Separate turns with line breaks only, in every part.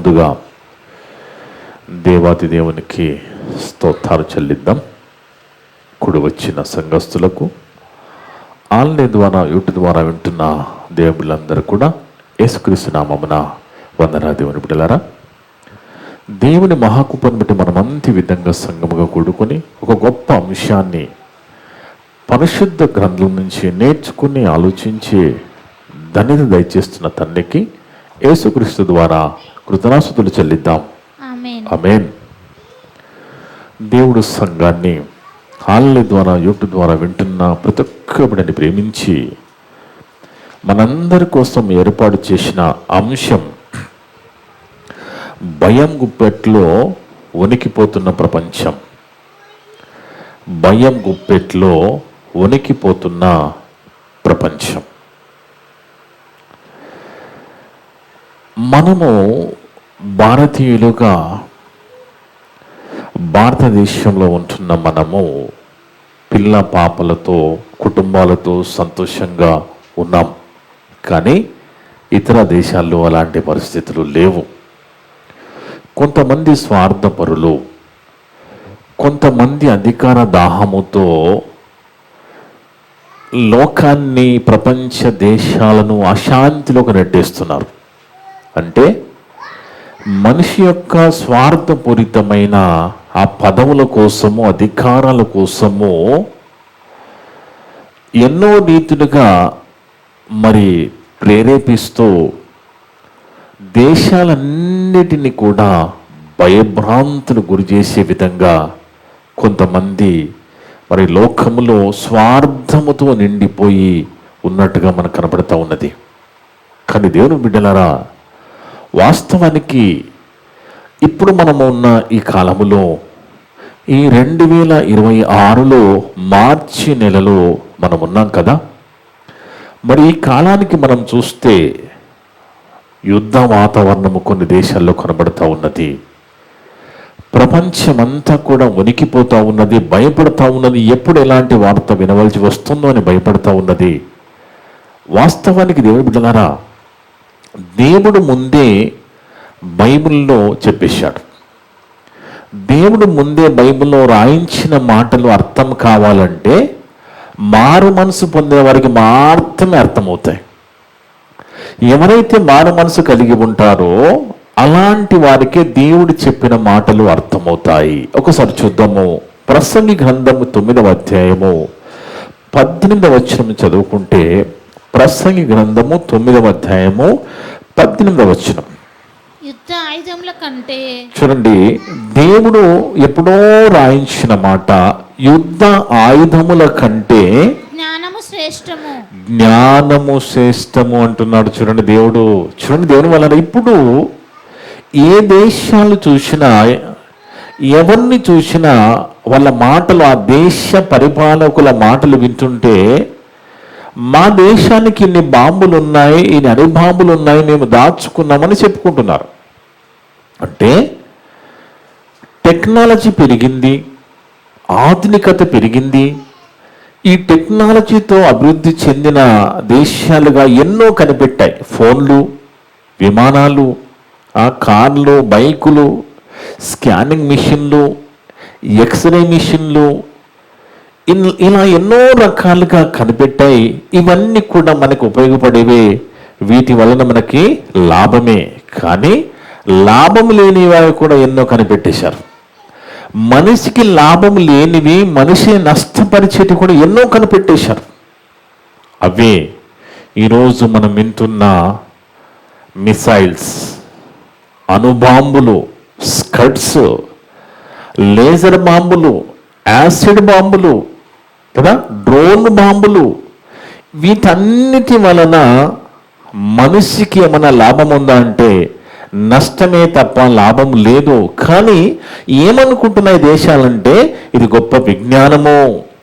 ముందుగా దేవాది దేవునికి స్తోత్రాలు చెల్లిద్దాం. కూడి వచ్చిన సంఘస్థులకు, ఆన్లైన్ ద్వారా యూట్యూబ్ ద్వారా వింటున్న దేవుళ్ళందరూ కూడా యేసుక్రీస్తు నామమున వందనాలు. దేవుని బిడ్డలారా, దేవుని మహాకృపను బట్టి మనమంతి విధంగా సంఘముగా కూడుకొని ఒక గొప్ప అంశాన్ని పరిశుద్ధ గ్రంథం నుంచి నేర్చుకుని ఆలోచించి ధన్యత దయచేస్తున్న తండ్రికి యేసుక్రీస్తు ద్వారా కృతజ్ఞతాస్తుతులు చెల్లిద్దాం. ఆమేన్. దేవుడు సంఘాన్ని ఆన్లైన్ ద్వారా యూట్యూబ్ ద్వారా వింటున్న ప్రతి ఒక్క బిడ్డని ప్రేమించి మనందరి కోసం ఏర్పాటు చేసిన అంశం భయం గుప్పెట్లో వణికిపోతున్న ప్రపంచం. భయం గుప్పెట్లో వణికిపోతున్న ప్రపంచం. మనము భారతీయులుగా భారతదేశంలో ఉంటున్న మనము పిల్ల పాపలతో కుటుంబాలతో సంతోషంగా ఉన్నాం. కానీ ఇతర దేశాల్లో అలాంటి పరిస్థితులు లేవు. కొంతమంది స్వార్థపరులు, కొంతమంది అధికార దాహముతో లోకాన్ని, ప్రపంచ దేశాలను అశాంతిలోకి నెట్టేస్తున్నారు. అంటే మనిషి యొక్క స్వార్థపూరితమైన ఆ పదవుల కోసము, అధికారాల కోసము ఎన్నో రీతులుగా మరి ప్రేరేపిస్తూ దేశాలన్నిటినీ కూడా భయభ్రాంతులు గురి చేసే విధంగా కొంతమంది మరి లోకములో స్వార్థముతో నిండిపోయి ఉన్నట్టుగా మనకు కనబడుతూ ఉన్నది. కానీ దేవుని బిడ్డలారా, వాస్తవానికి ఇప్పుడు మనము ఉన్న ఈ కాలములో, ఈ 2026లో మార్చి నెలలో మనం ఉన్నాం కదా. మరి ఈ కాలానికి మనం చూస్తే యుద్ధ వాతావరణము కొన్ని దేశాల్లో కనబడుతూ ఉన్నది. ప్రపంచమంతా కూడా వణికిపోతూ ఉన్నది, భయపడుతూ ఉన్నది. ఎప్పుడు ఎలాంటి వార్త వినవలసి వస్తుందో అని భయపడుతూ ఉన్నది. వాస్తవానికి దేవుని బిడ్డలారా, దేవుడు ముందే బైబిల్లో చెప్పేశాడు. దేవుడు ముందే బైబిల్లో రాయించిన మాటలు అర్థం కావాలంటే మారు మనసు పొందే వారికి మాత్రమే అర్థమవుతాయి. ఎవరైతే మారు మనసు కలిగి ఉంటారో అలాంటి వారికే దేవుడు చెప్పిన మాటలు అర్థమవుతాయి. ఒకసారి చూద్దాము. ప్రసంగి గ్రంథము 9వ అధ్యాయము 18వ వచనం చదువుకుంటే, ప్రసంగి గ్రంథము 9వ అధ్యాయము 18వ వచనం.
యుద్ధ ఆయుధముల కంటే,
చూడండి, దేవుడు ఎప్పుడో రాయించిన మాట, యుద్ధ ఆయుధముల కంటే
జ్ఞానము శ్రేష్టము.
జ్ఞానము శ్రేష్టము అంటున్నాడు. చూడండి దేవుడు, చూడండి దేవుని వలన ఇప్పుడు ఏ దేశాలు చూసినా, ఎవరిని చూసినా వాళ్ళ మాటలు, ఆ దేశ పరిపాలకుల మాటలు వింటుంటే, మా దేశానికి ఇన్ని బాంబులు ఉన్నాయి, ఇన్ని అణుబాంబులు ఉన్నాయి, మేము దాచుకున్నామని చెప్పుకుంటున్నారు. అంటే టెక్నాలజీ పెరిగింది, ఆధునికత పెరిగింది. ఈ టెక్నాలజీతో అభివృద్ధి చెందిన దేశాలుగా ఎన్నో కనిపెట్టాయి. ఫోన్లు, విమానాలు, కార్లు, బైకులు, స్కానింగ్ మిషన్లు, ఎక్స్రే మిషన్లు, ఇలా ఎన్నో రకాలుగా కనిపెట్టాయి. ఇవన్నీ కూడా మనకు ఉపయోగపడేవే. వీటి వలన మనకి లాభమే. కానీ లాభం లేనివి కూడా ఎన్నో కనిపెట్టేశారు. మనిషికి లాభం లేనివి, మనిషిని నష్టపరిచేటి కూడా ఎన్నో కనిపెట్టేశారు. అవే ఈరోజు మనం వింటున్న మిసైల్స్, అణుబాంబులు, స్కడ్స్, లేజర్ బాంబులు, యాసిడ్ బాంబులు కదా, డ్రోన్ బాంబులు. వీటన్నిటి వలన మనిషికి ఏమైనా లాభం ఉందా అంటే నష్టమే తప్ప లాభం లేదు. కానీ ఏమనుకుంటున్నాయి దేశాలంటే, ఇది గొప్ప విజ్ఞానము,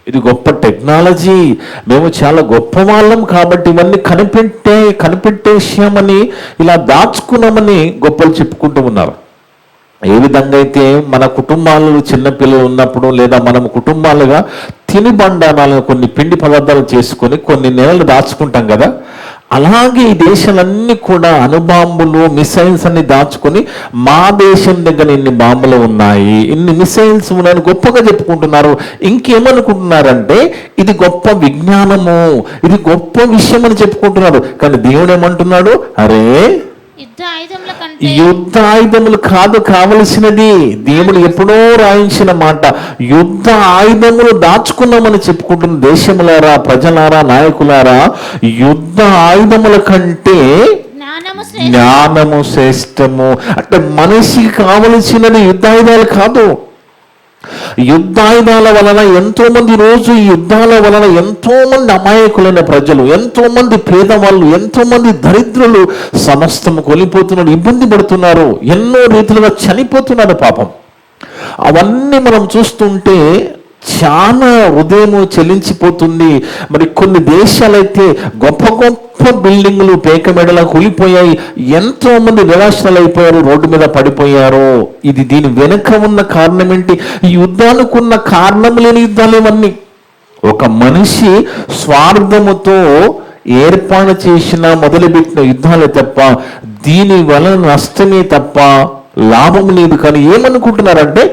ఇది గొప్ప టెక్నాలజీ, మేము చాలా గొప్ప వాళ్ళం కాబట్టి ఇవన్నీ కనిపెట్టేసామని, ఇలా దాచుకున్నామని గొప్పలు చెప్పుకుంటూ ఉన్నారు. ఏ విధంగా అయితే మన కుటుంబాలలో చిన్నపిల్లలు ఉన్నప్పుడు, లేదా మనం కుటుంబాలుగా తిని బండారాలను, కొన్ని పిండి పదార్థాలు చేసుకొని కొన్ని నెలలు దాచుకుంటాం కదా, అలాగే ఈ దేశాలన్నీ కూడా అణుబాంబులు మిసైల్స్ అన్ని దాచుకొని మా దేశం దగ్గర ఇన్ని బాంబులు ఉన్నాయి, ఇన్ని మిసైల్స్ ఉన్నాయని గొప్పగా చెప్పుకుంటున్నారు. ఇంకేమనుకుంటున్నారంటే ఇది గొప్ప విజ్ఞానము, ఇది గొప్ప విషయం అని చెప్పుకుంటున్నారు. కానీ దేవుడు ఏమంటున్నాడు, అరే యుద్ధ ఆయుధములు కాదు కావలసినది. దేవుడు ఎప్పుడో రాయించిన మాట, యుద్ధ ఆయుధములు దాచుకున్నామని చెప్పుకుంటున్న దేశములారా, ప్రజలారా, నాయకులారా, యుద్ధ ఆయుధముల కంటే జ్ఞానము శ్రేష్టము. అంటే మనిషికి కావలసినది యుద్ధాయుధాలు కాదు. యుద్ధాయుధాల వలన ఎంతో మంది రోజు ఈ యుద్ధాల వలన ఎంతో మంది అమాయకులైన ప్రజలు, ఎంతో మంది పేదవాళ్ళు, ఎంతో మంది దరిద్రులు సమస్తము కోల్పోతున్నారు, ఇబ్బంది పడుతున్నారు, ఎన్నో రీతిలుగా చనిపోతున్నారు పాపం. అవన్నీ మనం చూస్తుంటే చాలా హృదయం చెల్లించిపోతుంది. మరి కొన్ని దేశాలైతే గొప్ప గొప్ప బిల్డింగులు పేక మెడలా కూలిపోయాయి, ఎంతో మంది నిరాశలు అయిపోయారు, రోడ్డు మీద పడిపోయారు. దీని వెనుక ఉన్న కారణం ఏంటి? ఈ యుద్ధానికి ఉన్న కారణం లేని యుద్ధాలు ఇవన్నీ. ఒక మనిషి స్వార్థముతో ఏర్పాటు చేసిన మొదలుపెట్టిన యుద్ధాలే తప్ప దీని వలన నష్టమే తప్ప లాభం లేదు. కానీ ఏమనుకుంటున్నారంటే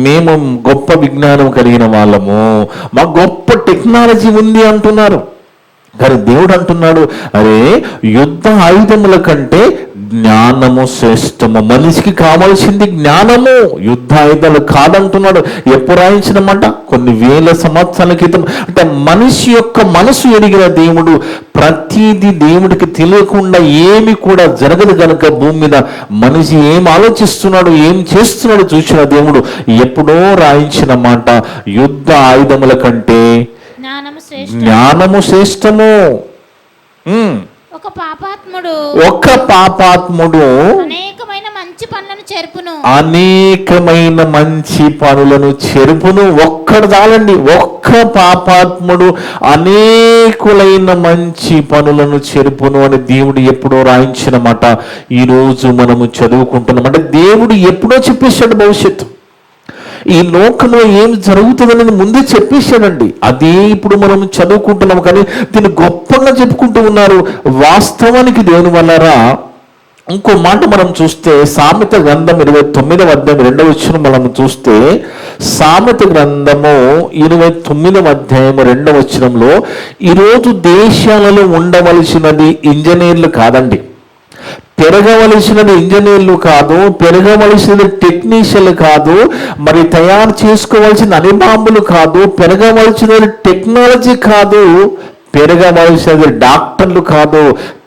మేము గొప్ప విజ్ఞానం కలిగిన వాళ్ళము, మా గొప్ప టెక్నాలజీ ఉంది అంటున్నారు. కానీ దేవుడు అంటున్నాడు, అరే యుద్ధ ఆయుధముల కంటే జ్ఞానము శ్రేష్టము. మనిషికి కావాల్సింది జ్ఞానము, యుద్ధ ఆయుధాలు కాదంటున్నాడు. ఎప్పుడు రాయించినమాట? కొన్ని వేల సంవత్సరాల క్రితం. అంటే మనిషి యొక్క మనసు ఎరిగిన దేవుడు ప్రతిదీ దేవుడికి తెలియకుండా ఏమి కూడా జరగదు కనుక భూమి మీద మనిషి ఏం ఆలోచిస్తున్నాడు, ఏం చేస్తున్నాడు చూసిన దేవుడు ఎప్పుడో రాయించిన మాట, యుద్ధ ఆయుధముల కంటే జ్ఞానము శ్రేష్టము. ఒక పాపాత్ముడు
అనేకమైన
మంచి పనులను చెరుపును. ఒక్కడు చాలండి, ఒక్క పాపాత్ముడు అనేకులైన మంచి పనులను చెరుపును అని దేవుడు ఎప్పుడో రాయించినమాట. ఈరోజు మనము చదువుకుంటున్నాం. అంటే దేవుడు ఎప్పుడో చెప్పేశాడు భవిష్యత్తు, ఈ లోకంలో ఏం జరుగుతుందని ముందే చెప్పేశాడండి. అదే ఇప్పుడు మనం చదువుకుంటున్నాం. కానీ దీన్ని గొప్పగా చెప్పుకుంటూ ఉన్నారు. వాస్తవానికి దేవుని వల్లరా ఇంకో మాట మనం చూస్తే సామెత గ్రంథం 29వ అధ్యాయం 2వ వచనం మనం చూస్తే, సామెత గ్రంథము 29వ అధ్యాయం 2వ వచనంలో, ఈరోజు దేశాలలో ఉండవలసినది ఇంజనీర్లు కాదండి, పెరగవలసినది ఇంజనీర్లు కాదు, పెరగవలసినది టెక్నీషియన్లు కాదు, మరి తయారు చేసుకోవాల్సిన అణుబాంబులు కాదు, పెరగవలసినది టెక్నాలజీ కాదు, పెరగవలసినది డాక్టర్లు కాదు.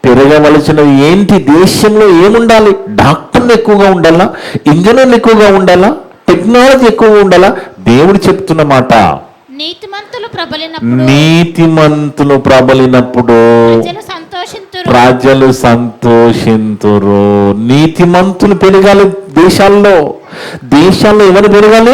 పెరగవలసినది ఏంటి? దేశంలో ఏముండాలి? డాక్టర్లు ఎక్కువగా ఉండాలా, ఇంజనీర్లు ఎక్కువగా ఉండాలా, టెక్నాలజీ ఎక్కువగా ఉండాలా? దేవుడు చెప్తున్న మాట, నీతిమంతులు ప్రబలినప్పుడు ప్రజలు సంతోషింతురు. నీతిమంతులు పెరగాలి దేశాల్లో. దేశాల్లో ఎవరు పెరగాలి?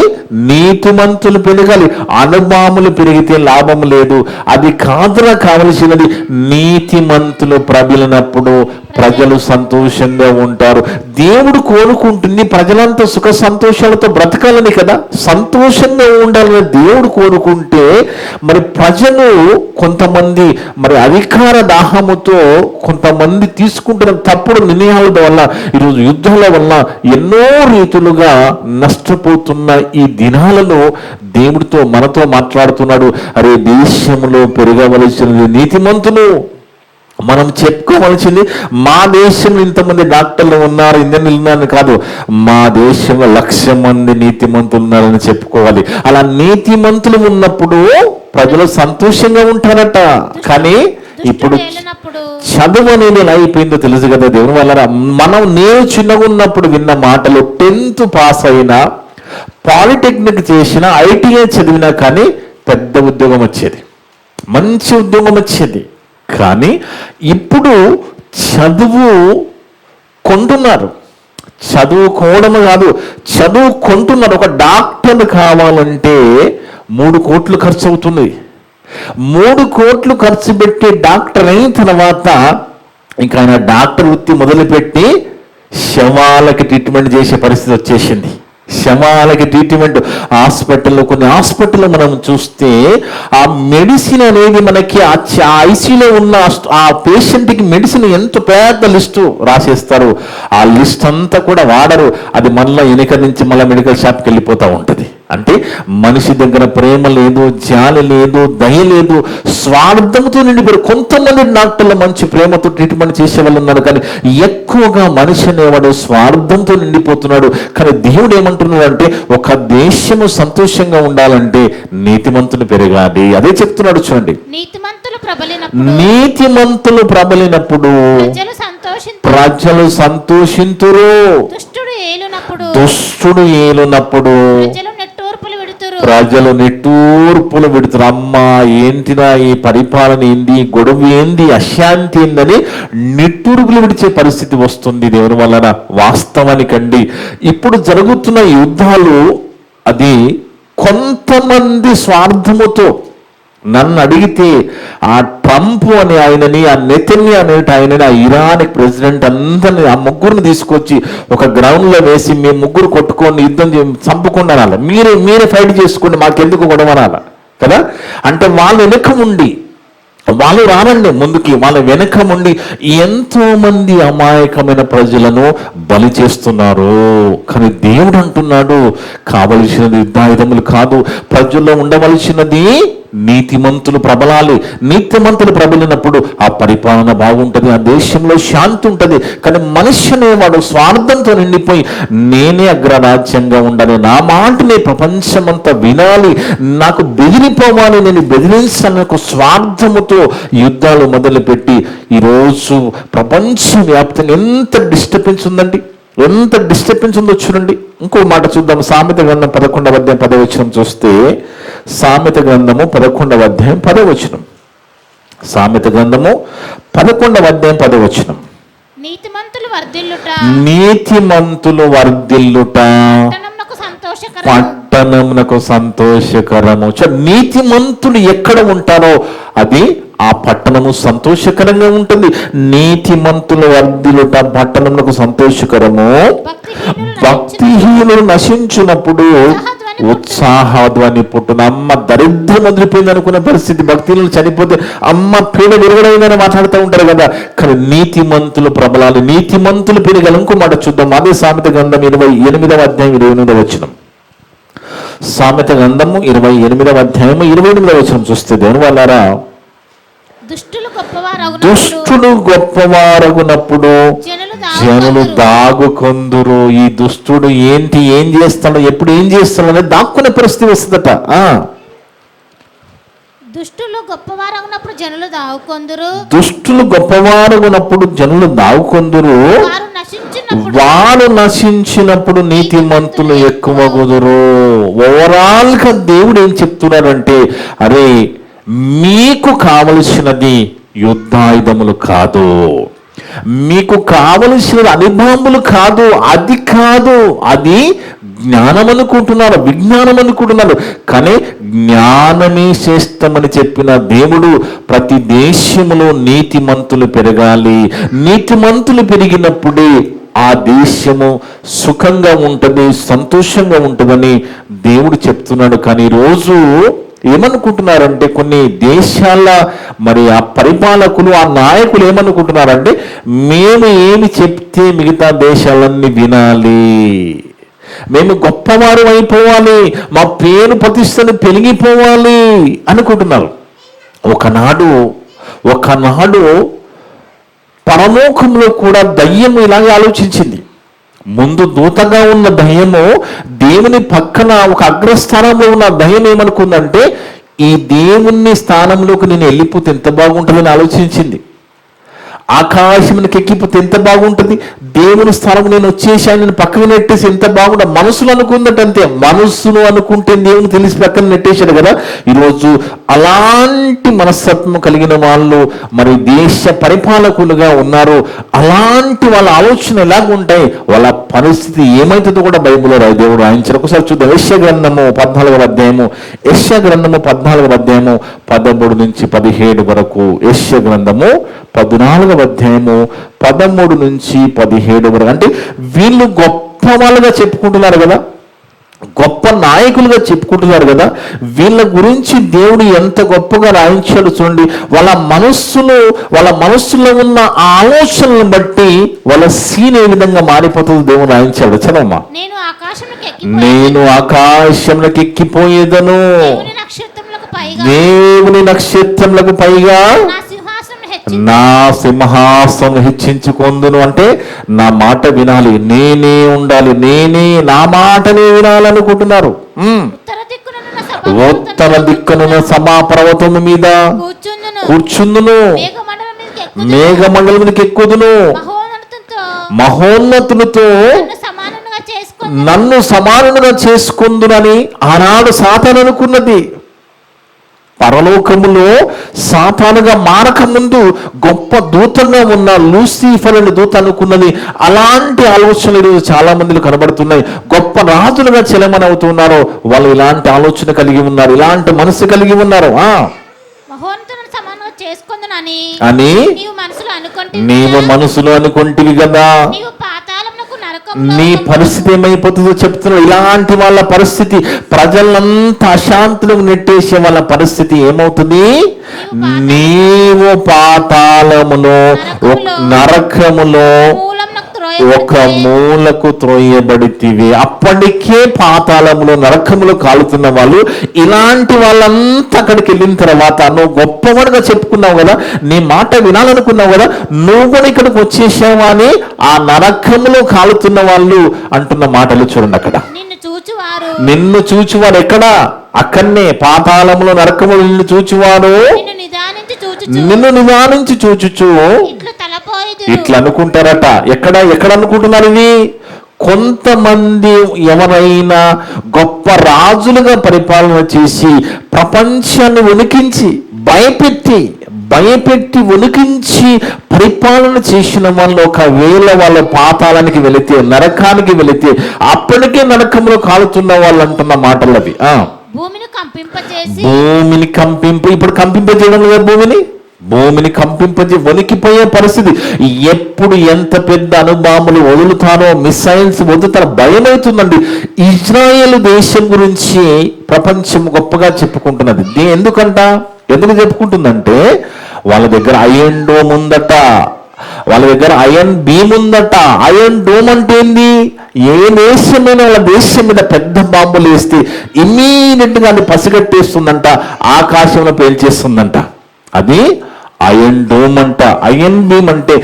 నీతిమంతులు పెరగాలి. అణుబాంబులు పెరిగితే లాభం లేదు. అది కాదురా కావలసినది. నీతిమంతులు ప్రబలినప్పుడు ప్రజలు సంతోషంగా ఉంటారు. దేవుడు కోరుకుంటుంది ప్రజలంతా సుఖ సంతోషాలతో బ్రతకాలని కదా, సంతోషంగా ఉండాలని దేవుడు కోరుకుంటే, మరి ప్రజలు కొంతమంది మరి అధికార దాహముతో కొంతమంది తీసుకుంటున్న తప్పుడు నిర్ణయాల వల్ల, ఈరోజు యుద్ధాల వల్ల ఎన్నో రీతులుగా నష్టపోతున్న ఈ దినాలలో దేవుడితో మనతో మాట్లాడుతున్నాడు. అరే దేశంలో పెరగవలసినది నీతిమంతులు. మనం చెప్పుకోవలసింది మా దేశంలో ఇంతమంది డాక్టర్లు ఉన్నారు, ఇంజనీర్లు ఉన్నారని కాదు, మా దేశంలో 1,00,000 మంది నీతిమంతులు ఉన్నారని చెప్పుకోవాలి. అలా నీతిమంతులు ఉన్నప్పుడు ప్రజలు సంతోషంగా ఉంటారట. కానీ ఇప్పుడు చదువు అనేది ఎలా అయిపోయిందో తెలుసు కదా దేవుని వల్ల. నేను చిన్నగా ఉన్నప్పుడు విన్న మాటలు, 10th పాస్ అయినా, పాలిటెక్నిక్ చేసిన, ఐటీఐ చదివినా కానీ పెద్ద ఉద్యోగం వచ్చేది, మంచి ఉద్యోగం వచ్చేది. కానీ ఇప్పుడు చదువు కొంటున్నారు, చదువుకోవడం కాదు, చదువుకుంటున్నారు. ఒక డాక్టర్ కావాలంటే 3 కోట్లు ఖర్చు అవుతుంది. 3 కోట్లు ఖర్చు పెట్టి డాక్టర్ అయిన తర్వాత ఇంకా ఆయన డాక్టర్ వృత్తి మొదలుపెట్టి శవాలకి ట్రీట్మెంట్ చేసే పరిస్థితి వచ్చేసింది. శవాలకి ట్రీట్మెంట్. హాస్పిటల్లో కొన్ని హాస్పిటల్లో మనం చూస్తే ఆ మెడిసిన్ అనేది మనకి ఆ ఐసీలో ఉన్న ఆ పేషెంట్కి మెడిసిన్ ఎంత పెద్ద లిస్టు రాసేస్తారు. ఆ లిస్ట్ అంతా కూడా వాడరు. అది మళ్ళీ వెనక నుంచి మళ్ళీ మెడికల్ షాప్కి వెళ్ళిపోతూ ఉంటుంది. అంటే మనిషి దగ్గర ప్రేమ లేదు, జాలి లేదు, దయ లేదు, స్వార్థంతో నిండిపోయారు. కొంతమంది డాక్టర్లు మంచి ప్రేమతో ట్రీట్మెంట్ చేసే వాళ్ళు ఉన్నారు, కానీ ఎక్కువగా మనిషి అనేవాడు స్వార్థంతో నిండిపోతున్నాడు. కానీ దేవుడు ఏమంటున్నాడు అంటే, ఒక దేశము సంతోషంగా ఉండాలంటే నీతిమంతులు పెరగాలి. అదే చెప్తున్నాడు చూడండి. నీతిమంతులు ప్రబలినప్పుడు ప్రజలు సంతోషింతురు, దుష్టుడు ఏలునప్పుడు ప్రజలు నిట్టూర్పులు విడుతారు. అమ్మా ఏంటినా ఈ పరిపాలన ఏంది, గొడవ ఏంది, అశాంతి ఏందని నిట్టూర్పులు విడిచే పరిస్థితి వస్తుంది దేవుని వలన. వాస్తవానికండి ఇప్పుడు జరుగుతున్న యుద్ధాలు అది కొంతమంది స్వార్థముతో. నన్ను అడిగితే ఆ ట్రంప్ అనే ఆయనని, ఆ నెతన్యాహు అనే ఆయనని, ఆ ఇరాన్ ప్రెసిడెంట్ అందరిని, ఆ ముగ్గురిని తీసుకొచ్చి ఒక గ్రౌండ్లో వేసి మేము ముగ్గురు కొట్టుకొని యుద్ధం చంపుకుండా అనాలి. మీరే ఫైట్ చేసుకోండి, మాకెందుకు గొడవ అనాలి కదా. అంటే వాళ్ళు వెనక ఉండి, వాళ్ళు రానండి ముందుకి, వాళ్ళ వెనక ఉండి ఎంతో మంది అమాయకమైన ప్రజలను బలి చేస్తున్నారు. కానీ దేవుడు అంటున్నాడు, కావలసినది యుద్ధాయుధములు కాదు, ప్రజల్లో ఉండవలసినది నీతిమంతులు ప్రబలాలి. నీతిమంతులు ప్రబలినప్పుడు ఆ పరిపాలన బాగుంటుంది, ఆ దేశంలో శాంతి ఉంటుంది. కానీ మనిషి అనేవాడు స్వార్థంతో నిండిపోయి నేనే అగ్రరాజ్యంగా ఉండాలి, నా మాటని ప్రపంచమంతా వినాలి, నాకు బెదిరిపోవాలి, నేను బెదిరించాలని ఒక స్వార్థముతో యుద్ధాలు మొదలుపెట్టి ఈరోజు ప్రపంచవ్యాప్తంగా ఎంత డిస్టర్బెన్స్ ఉందండి, ఎంత డిస్టర్బెన్స్ ఉందో చూడండి. ఇంకో మాట చూద్దాం. సామెత గ్రంథం 11వ అధ్యాయం 10వ వచనం చూస్తే, సామెత గ్రంథము 11వ అధ్యాయం 10వ వచనం. సామెత గ్రంథము 11వ అధ్యాయం 10వ వచనం.
నీతిమంతులు
వర్ధిల్లుట పట్టణమునకు సంతోషకరము. నీతిమంతులు ఎక్కడ ఉంటారో అది ఆ పట్టణము సంతోషకరంగా ఉంటుంది. నీతిమంతులు వర్ధిల్లుట పట్టణమునకు సంతోషకరము. భక్తిహీనులు నశించినప్పుడు ఉత్సాహధ్వని పుట్టున. అమ్మ దరిద్రం వదిలిపోయింది అనుకునే పరిస్థితి. భక్తిహీనులు చనిపోతే అమ్మ పీడ విరగడైందని మాట్లాడుతూ ఉంటారు కదా. కానీ నీతిమంతులు ప్రబలాలి, నీతిమంతులు పెరగాలి. ఇంకో మాట చూద్దాం. అదే సామెత గ్రంథం 28వ అధ్యాయం 28వ వచనం. సామెత గ్రంథము 28వ అధ్యాయం 28వ వచనం చూస్తే, దేవుని వల్లారా, దుష్టుడు గొప్పవారగునప్పుడు జనులు దాగుకొందురు. ఈ దుష్టుడు ఏం చేస్తాడో, ఎప్పుడు ఏం చేస్తాడో అనేది దాక్కునే పరిస్థితి వస్తుందట.
దుష్టులు గొప్పవారగునప్పుడు
జనులు దాగుకొందురు. వారు నశించినప్పుడు నీతిమంతులు ఎక్కువగుదురు. ఓవరాల్ గా దేవుడు ఏం చెప్తున్నాడంటే, అరే మీకు కావలసినది యుద్ధాయుధములు కాదు, మీకు కావలసినది అణిబాంబులు కాదు, అది కాదు, అది జ్ఞానం అనుకుంటున్నారు, విజ్ఞానం అనుకుంటున్నారు. కానీ జ్ఞానమే శ్రేష్టమని చెప్పిన దేవుడు ప్రతి దేశములో నీతిమంతులు పెరగాలి. నీతిమంతులు పెరిగినప్పుడే ఆ దేశము సుఖంగా ఉంటుంది, సంతోషంగా ఉంటుందని దేవుడు చెప్తున్నాడు. కానీ ఈరోజు ఏమనుకుంటున్నారంటే, కొన్ని దేశాల మరి ఆ పరిపాలకులు, ఆ నాయకులు ఏమనుకుంటున్నారంటే, మేము ఏమి చెప్తే మిగతా దేశాలన్నీ వినాలి, మేము గొప్పవారు అయిపోవాలి, మా పేరు ప్రతిష్టలు పెరిగిపోవాలి అనుకుంటున్నారు. ఒకనాడు పరలోకంలో కూడా దయ్యము ఇలాగే ఆలోచించింది. ముందు దూతగా ఉన్న దయ్యము దేవుని పక్కన ఒక అగ్రస్థానంలో ఉన్న దయ్యం ఏమనుకుందంటే, ఈ దేవుని స్థానంలోకి నేను వెళ్ళిపోతే ఎంత బాగుంటుందని ఆలోచించింది. ఆకాశమునికి ఎక్కిపోతే ఎంత బాగుంటుంది, దేవుని స్థానం నేను వచ్చేసాను, నేను పక్కన నెట్టేసి ఎంత బాగుంటుంది. మనసులు అనుకుందంటే అంతే. మనసును అనుకుంటే దేవుని తెలిసి పక్కన నెట్టేశాడు కదా. ఈరోజు అలాంటి మనస్తత్వం కలిగిన వాళ్ళు మరి దేశ పరిపాలకులుగా ఉన్నారు. అలాంటి వాళ్ళ ఆలోచన ఎలాగుంటాయి, వాళ్ళ పరిస్థితి ఏమైతుందో కూడా బైబిల్లో దేవుడు రాయించారు. ఒకసారి చూద్దాం. యెషయా గ్రంథము 14వ అధ్యాయము, యెషయా గ్రంథము 14వ అధ్యాయము 13 నుంచి 17 వరకు. యెషయా గ్రంథము 14వ అధ్యాయము 13 నుంచి 17 వరకు. అంటే వీళ్ళు గొప్ప వాళ్ళుగా చెప్పుకుంటున్నారు కదా. నాయకులుగా చెప్పుకుంటున్నారు కదా, వీళ్ళ గురించి దేవుడు ఎంత గొప్పగా రాయించాడు చూడండి. వాళ్ళ మనస్సులో ఉన్న ఆ ఆలోచనలను బట్టి వాళ్ళ సీన్ ఏ విధంగా మారిపోతుందో దేవుడు రాయించాడు. చదవమ్మా. నేను ఆకాశంలోకి ఎక్కిపోయేదను, దేవుని నక్షత్రములకు పైగా నా సింహాసనం హెచ్చించుకొందును. అంటే నా మాట వినాలి, నేనే ఉండాలి, నా మాటనే వినాలనుకుంటున్నారు. ఉత్తర దిక్కునున్న సభాపర్వతము మీద కూర్చుందును, మేఘమండలం మీదకి ఎక్కుదును, మహోన్నతులతో నన్ను సమానుగా చేసుకుందునని ఆనాడు సాతాను అనుకున్నది. పరలోకములో సాతానుగా మారక ముందు గొప్ప దూతగా ఉన్న లూసిఫర్ అనే దూత అనుకున్నది. అలాంటి ఆలోచనలు ఈరోజు చాలా మందిలో కనబడుతున్నాయి. గొప్ప రాజులుగా చెలమని అవుతున్నారు. వాళ్ళు ఇలాంటి ఆలోచన కలిగి ఉన్నారు, ఇలాంటి మనసు కలిగి ఉన్నారు. అని నీవు మనసులో అనుకుంటివి కదా. నీ పరిస్థితి ఏమైపోతుందో చెప్తున్నావు. ఇలాంటి వాళ్ళ పరిస్థితి, ప్రజలంతా అశాంతులకు నెట్టేసే వాళ్ళ పరిస్థితి ఏమవుతుంది? నీవు పాతాళములో, నరకములో ఒక మూలకు త్రోయబడితివి. అప్పటికే పాతాళములో, నరకములో కాలుతున్న వాళ్ళు, ఇలాంటి వాళ్ళంతా అక్కడికి వెళ్ళిన తర్వాత నువ్వు గొప్పవాడుగా చెప్పుకున్నావు కదా, నీ మాట వినాలనుకున్నావు కదా, నువ్వు కూడా ఇక్కడికి వచ్చేసావా అని ఆ నరకములో కాలుతున్న వాళ్ళు అంటున్న మాటలు చూడండి. అక్కడ నిన్ను చూచువారు ఎక్కడ? అక్కడనే పాతాళములో, నరకములో నిన్ను చూచువారు నిన్ను నిదానించి చూచుచు ఇట్లా అనుకుంటారట. ఎక్కడ అనుకుంటున్నారు ఇది? కొంతమంది ఎవరైనా గొప్ప రాజులుగా పరిపాలన చేసి ప్రపంచాన్ని వణికించి భయపెట్టి వణికించి పరిపాలన చేసిన వాళ్ళు ఒకవేళ వాళ్ళ పాతాళానికి వెళితే, నరకానికి వెళితే, అప్పటికే నరకంలో కాలుతున్న వాళ్ళు అంటున్న మాటలు అవి. భూమిని ఇప్పుడు కంపింపజేయడం లేదా? భూమిని వణికిపోయే పరిస్థితి. ఎప్పుడు ఎంత పెద్ద అణుబాంబులు వదులుతారో, మిసైల్స్ వదులుతారో భయం అవుతుందండి. ఇజ్రాయేల్ దేశం గురించి ప్రపంచం గొప్పగా చెప్పుకుంటున్నది. ఎందుకు చెప్పుకుంటుందంటే వాళ్ళ దగ్గర ఐరన్ డోమ్ ఉందట, వాళ్ళ దగ్గర ఐరన్ బీమ్ ఉందట. ఐరన్ డోమ్ అంటే ఏంది? ఏ దేశమైనా వాళ్ళ దేశం మీద పెద్ద బాంబులు వేస్తే ఇమ్మీడియట్ గా అది పసిగట్టేస్తుందంట, ఆకాశంలో పేల్చేస్తుందంట. అది ఐరన్ డోమ్ అంట. ఐరన్ బీమ్ అంటే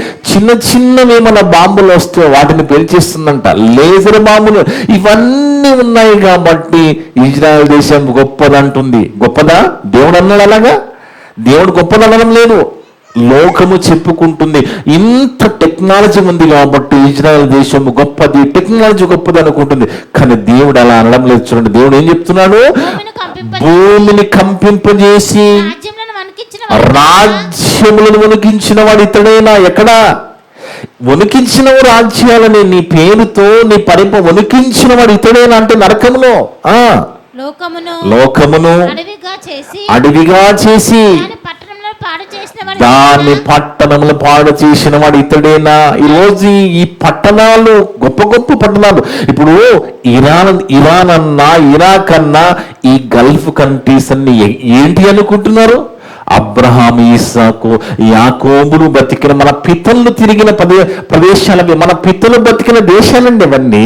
చిన్నవి మన బాంబులు వస్తే వాటిని పేల్చేస్తుందంట. లేజర్ బాంబులు ఇవన్నీ ఉన్నాయి కాబట్టి ఇజ్రాయెల్ దేశం గొప్పదంటుంది. గొప్పదా? దేవుడు అన్నాడు అలాగా? దేవుడు గొప్పదనడం లేదు, లోకము చెప్పుకుంటుంది. ఇంత టెక్నాలజీ ఉంది కాబట్టి ఇజ్రాయెల్ దేశం గొప్పది, టెక్నాలజీ గొప్పది అనుకుంటుంది. కానీ దేవుడు అలా అనడం లేదు. చూడండి, దేవుడు ఏం చెప్తున్నాడు? భూమిని కంపింపజేసి రాజ్యములను వణికించిన వాడు ఇతడేనా? ఎక్కడ వణికించిన రాజ్యాలని నీ పేరుతో నీ వణికించిన వాడు ఇతడేనా అంటే నరకములో, లోకమును అడవిగా చేసి దాన్ని పట్టణములు పాడు చేసిన వాడు ఇతడేనా? ఈరోజు ఈ పట్టణాలు గొప్ప పట్టణాలు, ఇప్పుడు ఇరాన్ అన్నా, ఇరాక్ అన్నా, ఈ గల్ఫ్ కంట్రీస్ అన్ని ఏంటి అనుకుంటున్నారు? అబ్రహాం, ఇస్సాకు, యాకోబులు బతికిన, మన పితరులు తిరిగిన ప్రదేశాలవి, మన పితరులు బతికిన దేశాలండి అవన్నీ.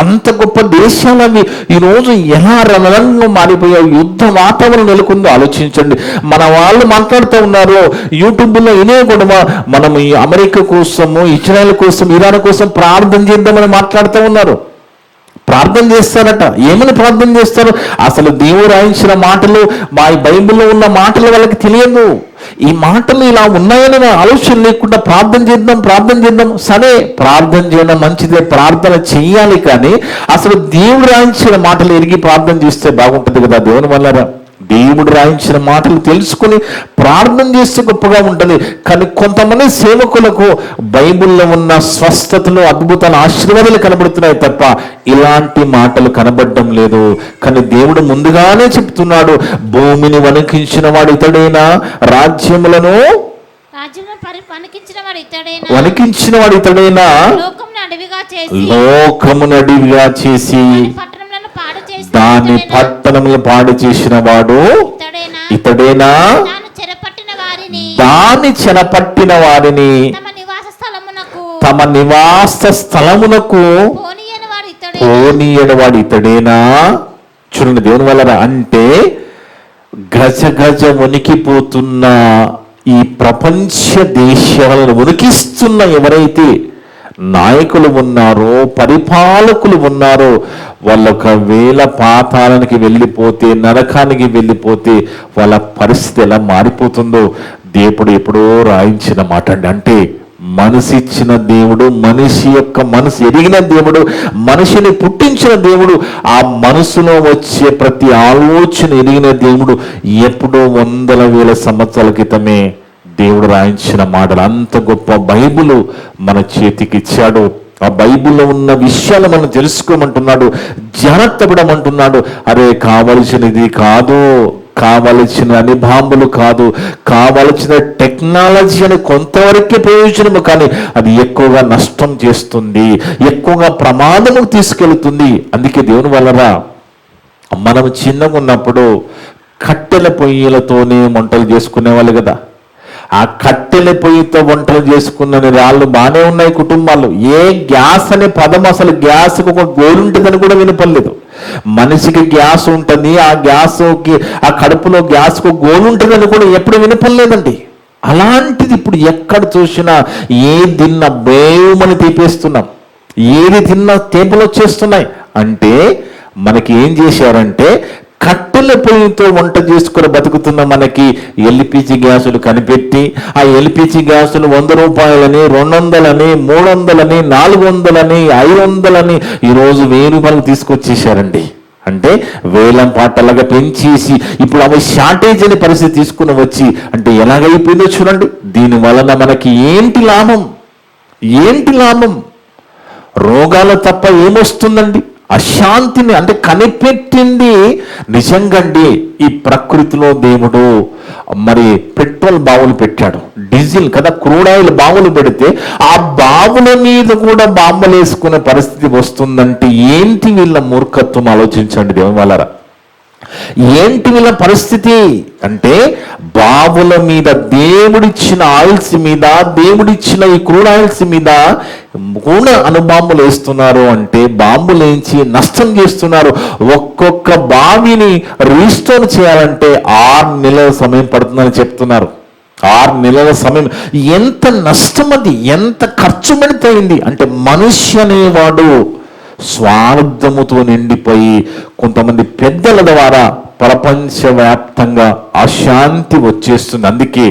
అంత గొప్ప దేశాలవి ఈరోజు ఎలా రణరంగం మారిపోయావు, యుద్ధ వాతావరణం నెలకొందో ఆలోచించండి. మన వాళ్ళు మాట్లాడుతూ ఉన్నారు యూట్యూబ్లో, ఇదే గొడవ, మనం ఈ అమెరికా కోసము, ఇజ్రాయెల్ కోసం, ఇరాన్ కోసం ప్రార్థన చేద్దామని మాట్లాడుతూ ఉన్నారు. ప్రార్థన చేస్తారట. ఏమని ప్రార్థన చేస్తారు? అసలు దేవుడు రాయించిన మాటలు, మా బైబిల్లో ఉన్న మాటలు వాళ్ళకి తెలియదు. ఈ మాటలు ఇలా ఉన్నాయని ఆలోచన లేకుండా ప్రార్థన చేద్దాం. సరే, ప్రార్థన చేయడం మంచిదే, ప్రార్థన చెయ్యాలి. కానీ అసలు దేవుడు రాయించిన మాటలు ఎరిగి ప్రార్థన చేస్తే బాగుంటుంది కదా. దేవుని వల్ల దేవుడు రాయించిన మాటలు తెలుసుకుని ప్రార్థన చేస్తే గొప్పగా ఉంటుంది. కానీ కొంతమంది సేవకులకు బైబిల్లో ఉన్న స్వస్థతలు, అద్భుతాలు, ఆశీర్వాదాలు కనబడుతున్నాయి తప్ప ఇలాంటి మాటలు కనబడడం లేదు. కానీ దేవుడు ముందుగానే చెప్తున్నాడు, భూమిని వణికించిన వాడు ఇతడేనా, రాజ్యములను వణికించిన వాడు ఇతడేనా, లోకమును అడవిగా చేసి
చేసిన
దాని పట్టణములు పాడు చేసిన వాడు
ఇతడేనా
ఇతడేనా,
తాను చెరపట్టిన వారిని
దాని చెరపట్టిన వారిని
తమ నివాస స్థలమునకు
పోనీయని వాడు ఇతడే,
పోనీయని
వాడు ఇతడేనా. చూడండి దేవుని వల్ల అంటే గజ గజ వణికిపోతున్న ఈ ప్రపంచ దేశాలను వణికిస్తున్న ఎవరైతే నాయకులు ఉన్నారో, పరిపాలకులు ఉన్నారో, వాళ్ళు ఒకవేళ పాతాళానికి వెళ్ళిపోతే, నరకానికి వెళ్ళిపోతే వాళ్ళ పరిస్థితి ఎలా మారిపోతుందో దేవుడు ఎప్పుడో రాయించిన మాట అండి. అంటే మనసు ఇచ్చిన దేవుడు, మనిషి యొక్క మనసు ఎరిగిన దేవుడు, మనిషిని పుట్టించిన దేవుడు, ఆ మనసులో వచ్చే ప్రతి ఆలోచన ఎరిగిన దేవుడు ఎప్పుడో 100,000 సంవత్సరాల క్రితమే దేవుడు రాయించిన మాటలు. అంత గొప్ప బైబిల్ మన చేతికి ఇచ్చాడు. ఆ బైబిల్లో ఉన్న విషయాలు మనం తెలుసుకోమంటున్నాడు, జాగ్రత్త పడమంటున్నాడు. అరే కావలసినది కాదు, కావలసిన అనిబాంబులు కాదు, కావలసిన టెక్నాలజీ అని కొంతవరకే ప్రయోజనము, కానీ అది ఎక్కువగా నష్టం చేస్తుంది, ఎక్కువగా ప్రమాదము తీసుకెళ్తుంది. అందుకే దేవుని వలన మనం చిన్నగా ఉన్నప్పుడు కట్టెల పొయ్యిలతోనే వంటలు చేసుకునేవాళ్ళు కదా. ఆ కట్టెల పొయ్యితో వంటలు చేసుకున్న వాళ్ళు బాగానే ఉన్నాయి కుటుంబాలు. ఏ గ్యాస్ అనే పదం, అసలు గ్యాస్కి ఒక గోలు ఉంటుందని కూడా వినపడలేదు. మనిషికి గ్యాస్ ఉంటుంది, ఆ గ్యాస్కి ఆ కడుపులో గ్యాస్కు గోలు ఉంటుందని కూడా ఎప్పుడు వినపడలేదండి. అలాంటిది ఇప్పుడు ఎక్కడ చూసినా ఏ తిన్నా బేమని తీపేస్తున్నాం, ఏది తిన్నా తేపులు వచ్చేస్తున్నాయి. అంటే మనకి ఏం చేశారంటే కట్టెల పొయ్యితో వంట చేసుకుని బతుకుతున్న మనకి ఎల్పిజి గ్యాసులు కనిపెట్టి, ఆ ఎల్పిజి గ్యాసులు 100 రూపాయలని, 200 300 400 500 ఈరోజు 1000 రూపాయలు తీసుకొచ్చేసారండి. అంటే వేలం పాటలాగా పెంచేసి ఇప్పుడు అవి షార్టేజ్ అనే పరిస్థితి తీసుకుని వచ్చి, అంటే ఎలాగైపోయిందో చూడండి. దీని వలన మనకి ఏంటి లాభం? ఏంటి లాభం? రోగాలు తప్ప ఏమొస్తుందండి? అశాంతిని అంటే కనిపెట్టింది నిజంగండి. ఈ ప్రకృతిలో దేవుడు మరి పెట్రోల్ బావులు పెట్టాడు, డీజిల్ కదా, క్రూడ్ ఆయిల్ బావులు పెడితే ఆ బావుల మీద కూడా బాంబులు వేసుకునే పరిస్థితి వస్తుందంటే ఏంటి వీళ్ళ మూర్ఖత్వం? ఆలోచించండి దేవుని వాళ్ళరా. ఏంటి వీళ్ళ పరిస్థితి అంటే బావుల మీద, దేవుడిచ్చిన ఆయిల్స్ మీద, దేవుడిచ్చిన ఈ క్రూడ్ ఆయిల్స్ మీద కూడా అణుబాంబులు వేస్తున్నారు. అంటే బాంబులు వేయించి నష్టం చేస్తున్నారు. ఒక్కొక్క బావిని రీస్టోర్ చేయాలంటే 6 నెలల సమయం పడుతుందని చెప్తున్నారు. 6 నెలల సమయం. ఎంత నష్టం అది, ఎంత ఖర్చు పెడితేయింది అంటే మనిషి అనేవాడు స్వార్థముతో నిండిపోయి కొంతమంది పెద్దల ద్వారా ప్రపంచవ్యాప్తంగా అశాంతి వచ్చేస్తుంది. అందుకే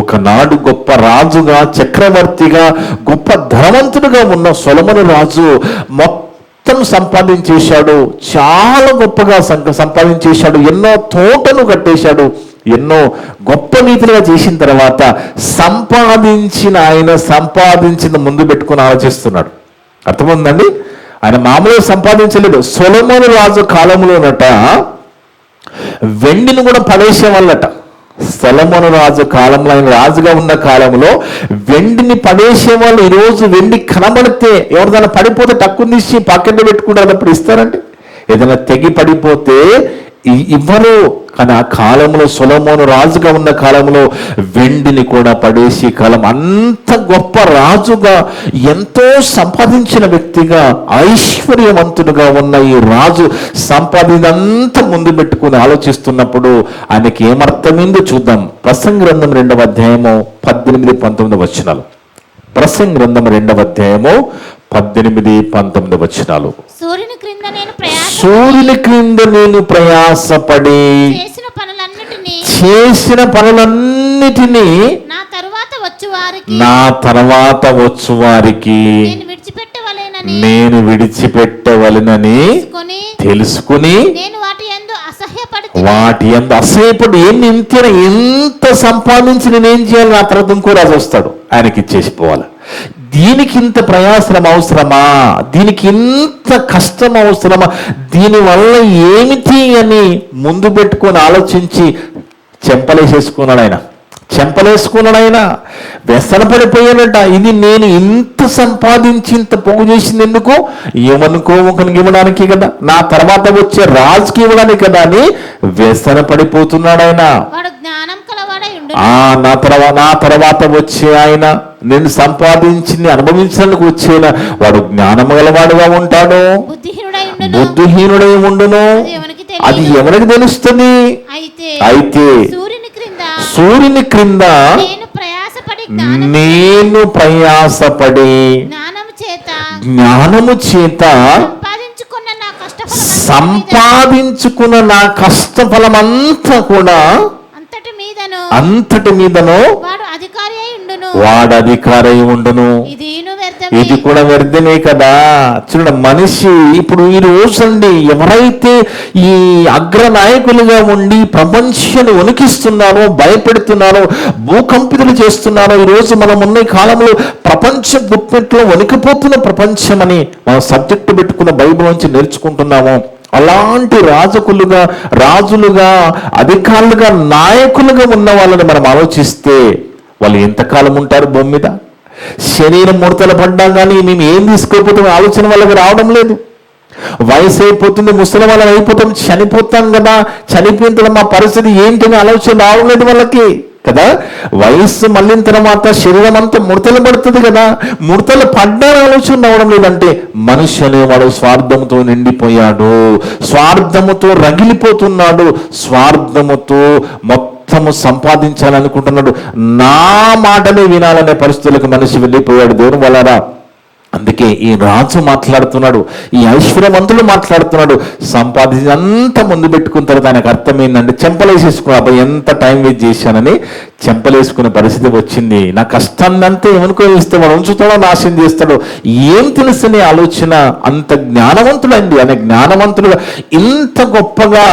ఒకనాడు గొప్ప రాజుగా, చక్రవర్తిగా, గొప్ప ధనవంతుడుగా ఉన్న సొలొమోను రాజు మొత్తం సంపాదించేశాడు, చాలా గొప్పగా సంపాదించేశాడు, ఎన్నో తోటలు కట్టేశాడు, ఎన్నో గొప్ప రీతిగా చేసిన తర్వాత సంపాదించిన ముందు పెట్టుకుని ఆలోచిస్తున్నాడు. అర్థమైందండి? ఆయన మామూలుగా సంపాదించలేదు. సొలొమోను రాజు కాలంలోనట వెండిని కూడా పడేసేవాళ్ళట. సొలొమోను రాజు కాలంలో, ఆయన రాజుగా ఉన్న కాలంలో వెండిని పడేసేవాళ్ళు. ఈరోజు వెండి కనబడితే ఎవరిదైనా పడిపోతే టక్కుని తీసి పాకెట్లో పెట్టుకుంటారు, అప్పుడు ఇస్తారండి. ఏదైనా తెగి పడిపోతే ఇవ్వరు. కానీ ఆ కాలంలో, సొలొమోను రాజుగా ఉన్న కాలంలో వెండిని కూడా పడేసి కాలం. అంత గొప్ప రాజుగా, ఎంతో సంపాదించిన వ్యక్తిగా, ఐశ్వర్యవంతుడుగా ఉన్న ఈ రాజు సంపాదిందంతా ముందు పెట్టుకుని ఆలోచిస్తున్నప్పుడు ఆయనకి ఏమర్థమైందో చూద్దాం. ప్రసంగి గ్రంథం 2వ అధ్యాయము 18-19 వచనాలు. ప్రసంగి గ్రంథం 2వ అధ్యాయము 18-19 వచనాలు.
సూర్యుని క్రింద
నేను ప్రయాసపడి చేసిన పనులన్నిటినీ నా తర్వాత వచ్చు వారికి నేను విడిచిపెట్టవలెనని తెలుసుకుని వాటి యందు అసహ్యపడి ఎంత సంపాదించి నేనేం చేయాలి? నా తర్వాత ఇంకో రాజు వస్తాడు, ఆయనకి ఇచ్చేసిపోవాలి. దీనికి ఇంత ప్రయాసం అవసరమా? దీనికి ఇంత కష్టం అవసరమా? దీనివల్ల ఏమిటి అని ముందు పెట్టుకొని ఆలోచించి చెంపలేసేసుకున్నాడు ఆయన. చెంపలేసుకున్నాడు ఆయన, వ్యసన పడిపోయాడట. ఇది నేను ఇంత సంపాదించి ఇంత పోగు చేసింది ఎందుకు? ఏమనుకోవడానికి ఇవ్వడానికి కదా, నా తర్వాత వచ్చే రాజుకి ఇవ్వడానికి కదా అని వ్యసన పడిపోతున్నాడు ఆయన.
వాడు జ్ఞానం కలవాడై ఉండును.
నా తర్వాత వచ్చే ఆయన, నేను సంపాదించింది అనుభవించడానికి వచ్చేనా వాడు జ్ఞానం గలవాడుగా ఉంటాడు, బుద్ధిహీనుడై ఉండును. అది ఎవరికి తెలుస్తుంది? అయితే సూర్యుని క్రింద నేను ప్రయాసపడి జ్ఞానము చేత సంపాదించుకున్న నా కష్టఫలమంతా కూడా అంతటి మీదను వాడు అధికారి అయి ఉండును. ఇది కూడా వ్యర్థమే కదా. చూడండి, మనిషి ఇప్పుడు ఈ రోజండి ఎవరైతే ఈ అగ్రనాయకులుగా ఉండి ప్రపంచాన్ని వణికిస్తున్నారో, భయపెడుతున్నారో, భూకంపితులు చేస్తున్నారో, ఈరోజు మనం ఉన్న కాలంలో ప్రపంచం పుట్టినట్లు వణికిపోతున్న ప్రపంచం అని మనం సబ్జెక్టు పెట్టుకున్న బైబిల్ నుంచి నేర్చుకుంటున్నాము. అలాంటి రాజులుగా అధికారులుగా నాయకులుగా ఉన్న వాళ్ళని మనం ఆలోచిస్తే వాళ్ళు ఎంతకాలం ఉంటారు భూమి మీద? శరీరం ముడతలు పడ్డా కానీ మేము ఏం తీసుకోకపోతాం ఆలోచన వాళ్ళకి రావడం లేదు. వయసు అయిపోతుంది, ముసలి వాళ్ళం అయిపోతాం, చనిపోతాం కదా, చనిపోయిన మా పరిస్థితి ఏంటని ఆలోచన రావడం లేదు వాళ్ళకి కదా. వయస్సు మళ్ళిన తర్వాత శరీరం అంతా ముడతలు పడుతుంది కదా, ముడతలు పడ్డారు ఆలోచన రావడం లేదంటే మనిషి అనేవాడు స్వార్థముతో నిండిపోయాడు, స్వార్థముతో రగిలిపోతున్నాడు, స్వార్థముతో మొత్తము సంపాదించాలనుకుంటున్నాడు, నా మాటనే వినాలనే పరిస్థితులకు మనిషి వెళ్ళిపోయాడు. దేవుని వలన అందుకే ఈ రాజు మాట్లాడుతున్నాడు, ఈ ఐశ్వర్యవంతులు మాట్లాడుతున్నాడు, సంపాదించి అంతా ముందు పెట్టుకున్న తర్వాత ఆయనకు అర్థమైందంటే చెంపలేసేసుకున్నా, అబ్బాయి ఎంత టైం వేస్ట్ చేశానని చెంపలేసుకునే పరిస్థితి వచ్చింది. నా కష్టాన్ని అంతా ఏమనుకోనిస్తే వాడు ఉంచుతాడో నాశనం చేస్తాడో ఏం తెలుసనే ఆలోచన. అంత జ్ఞానవంతుడండి, ఆయన జ్ఞానవంతుడుగా ఇంత గొప్పగా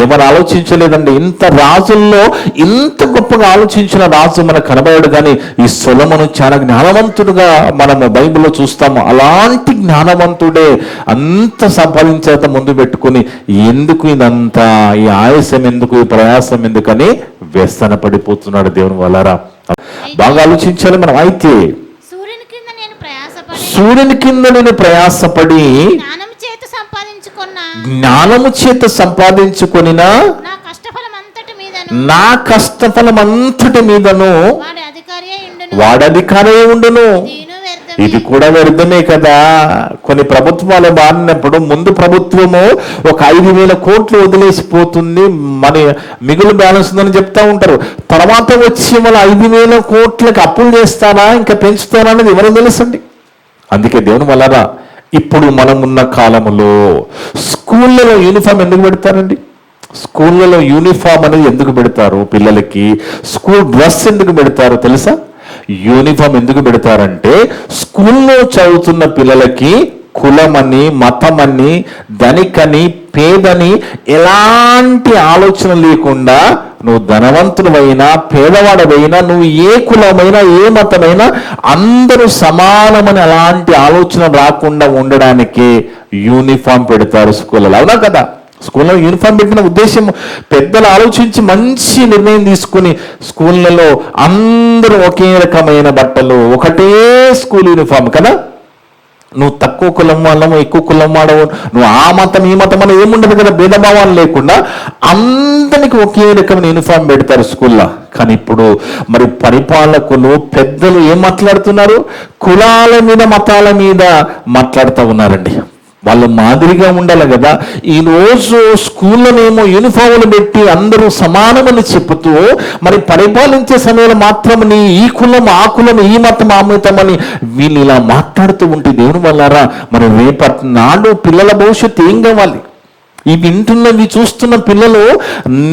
ఎవరు ఆలోచించలేదండి. ఇంత రాజుల్లో ఇంత గొప్పగా ఆలోచించిన రాజు మనకు కనబడాడు. కానీ ఈ సొలొమోను చాలా జ్ఞానవంతుడుగా మనము బైబిల్లో చూస్తాము. అలాంటి జ్ఞానవంతుడే అంత సంపాదించేత ముందు పెట్టుకుని ఎందుకు ఇదంతా, ఈ ఆయాసం ఎందుకు, ఈ ప్రయాసం ఎందుకని వ్యసన పడిపోతున్నాడు. దేవుని వలన బాగా ఆలోచించాలి మనం. అయితే సూర్యుని కింద నేను ప్రయాసపడి జ్ఞానము చేత సంపాదించుకొని నా కష్టఫలం అంతటి మీదను వాడు అధికారి ఉండును. ఇది కూడా వ్యర్థమే కదా. కొన్ని ప్రభుత్వాలు మారినప్పుడు ముందు ప్రభుత్వము ఒక 5,000 కోట్లు వదిలేసిపోతుంది, మన మిగులు బ్యాలెన్స్ ఉందని చెప్తా ఉంటారు. తర్వాత వచ్చి మన 5,000 కోట్లకి అప్పులు చేస్తానా ఇంకా పెంచుతానా అనేది ఎవరు తెలుసండి. అందుకే దేవుని వలన ఇప్పుడు మనం ఉన్న కాలంలో స్కూళ్ళలో యూనిఫామ్ ఎందుకు పెడతారండి? స్కూళ్ళలో యూనిఫామ్ అనేది ఎందుకు పెడతారు? పిల్లలకి స్కూల్ డ్రెస్ ఎందుకు పెడతారు తెలుసా? యూనిఫామ్ ఎందుకు పెడతారంటే స్కూల్లో చదువుతున్న పిల్లలకి కులమని, మతమని, ధనికని, పేదని ఎలాంటి ఆలోచన లేకుండా, నువ్వు ధనవంతుడైనా పేదవాడవైనా, నువ్వు ఏ కులమైనా ఏ మతమైనా అందరూ సమానమని అలాంటి ఆలోచన రాకుండా ఉండడానికి యూనిఫామ్ పెడతారు స్కూల్లో. అవునా కదా? స్కూల్లో యూనిఫామ్ పెట్టిన ఉద్దేశం పెద్దలు ఆలోచించి మంచి నిర్ణయం తీసుకుని స్కూళ్ళలో అందరూ ఒకే రకమైన బట్టలు, ఒకటే స్కూల్ యూనిఫామ్ కదా. నువ్వు తక్కువ కులం వాళ్ళము, ఎక్కువ కులం వాడవు, నువ్వు ఆ మతం ఈ మతం అని ఏముండదు కదా, భేదభావాలు లేకుండా అందరికి ఒకే రకమైన యూనిఫామ్ పెడతారు స్కూల్లో. కానీ ఇప్పుడు మరి పరిపాలకులు పెద్దలు ఏం మాట్లాడుతున్నారు? కులాల మీద మతాల మీద మాట్లాడుతూ ఉన్నారండి. వాళ్ళు మాదిరిగా ఉండాలి కదా. ఈరోజు స్కూళ్ళనేమో యూనిఫాములు పెట్టి అందరూ సమానమని చెబుతూ మరి పరిపాలించే సమయంలో మాత్రం నీ ఈ కులం ఆ కులం, ఈ మతం ఆ మతం అని వీళ్ళు ఇలా మాట్లాడుతూ ఉంటే దేవుని వల్లారా మరి రేపటి నాడు పిల్లల భవిష్యత్తు ఏం కావాలి? ఈ వింటున్నవి చూస్తున్న పిల్లలు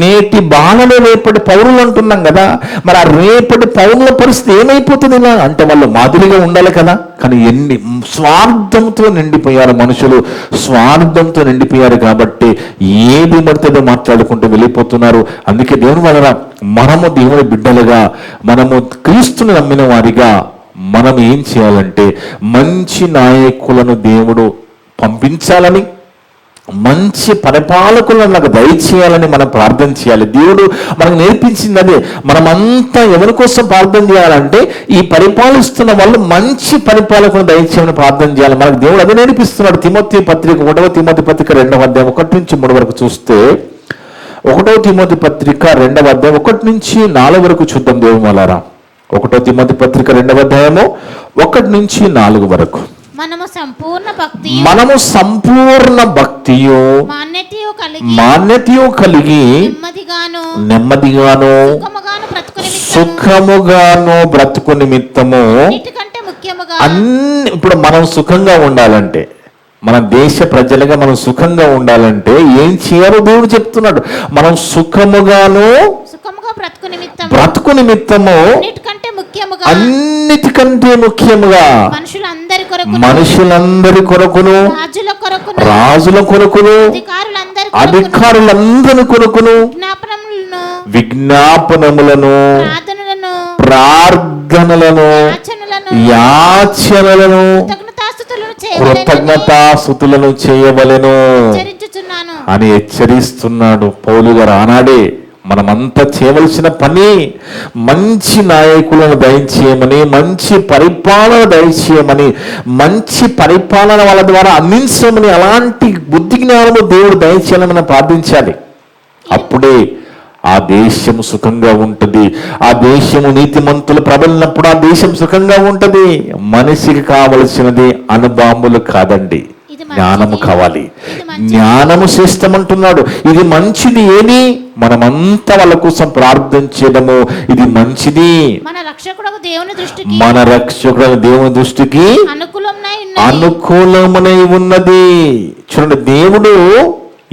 నేటి బాలలు రేపటి పౌరులు అంటున్నాం కదా. మరి ఆ రేపటి పౌరుల పరిస్థితి ఏమైపోతుంది ఇలా అంటే వాళ్ళు మాదిరిగా ఉండాలి కదా. కానీ ఎన్ని స్వార్థంతో నిండిపోయారు మనుషులు, స్వార్థంతో నిండిపోయారు కాబట్టి ఏది పడితే మాట్లాడుకుంటూ వెళ్ళిపోతున్నారు. అందుకే దేవుని వలన మనము దేవుని బిడ్డలుగా, మనము క్రీస్తుని నమ్మిన వారిగా మనం ఏం చేయాలంటే మంచి నాయకులను దేవుడు పంపించాలని, మంచి పరిపాలకులను నాకు దయచేయాలని మనం ప్రార్థన చేయాలి. దేవుడు మనకు నేర్పించింది అదే. మనమంతా ఎవరి కోసం ప్రార్థన చేయాలంటే ఈ పరిపాలిస్తున్న వాళ్ళు మంచి పరిపాలకులను దయచేయాలని ప్రార్థన చేయాలి. మనకు దేవుడు అదే నేర్పిస్తున్నాడు. తిమోతి పత్రిక 1వ తిమోతి పత్రిక 2వ అధ్యాయం 1 నుంచి 3 వరకు చూస్తే, 1వ తిమోతి పత్రిక 2వ అధ్యాయం 1 నుంచి 4 వరకు చూద్దాం. దేవుని వలన 1వ తిమోతి పత్రిక 2వ అధ్యాయము 1 నుంచి 4 వరకు.
మనము సంపూర్ణ భక్తియు
మాన్యతయు కలిగి నెమ్మదిగాను సుఖముగాను బ్రతుకు నిమిత్తము ఇప్పుడు మనం సుఖంగా ఉండాలంటే, మన దేశ ప్రజలుగా మనం సుఖంగా ఉండాలంటే ఏం చేయాలో దేవుడు చెప్తున్నాడు. మనం సుఖముగాను బ్రతుకు నిమిత్తము అన్నిటికంటే ముఖ్యముగా మనుషులందరి కొరకును రాజుల కొరకును అధికారులందరి కొరకును విజ్ఞాపనములను ప్రార్థనలను యాచనలను కృతజ్ఞతాస్తుతులను చేయవలెను అని హెచ్చరిస్తున్నాడు పౌలు గారు. ఆనాడే మనమంతా చేయవలసిన పని మంచి నాయకులను దయచేయమని, మంచి పరిపాలన దయచేయమని, మంచి పరిపాలన వాళ్ళ ద్వారా అందించమని, అలాంటి బుద్ధి జ్ఞానము దేవుడు దయచేయాలని మనం ప్రార్థించాలి. అప్పుడే ఆ దేశం సుఖంగా ఉంటుంది. ఆ దేశము నీతిమంతులు ప్రబలినప్పుడు ఆ దేశం సుఖంగా ఉంటుంది. మనిషికి కావలసినది అణుబాంబులు కాదండి, జ్ఞానము కావాలి. జ్ఞానము శ్రేష్టమంటున్నాడు. ఇది మంచిది ఏది? మనమంతా వాళ్ళ కోసం ప్రార్థన చేయడము ఇది మంచిది. మన రక్షకుడు దేవుని దృష్టికి అనుకూలమునై ఉన్నది. చూడండి, దేవుడు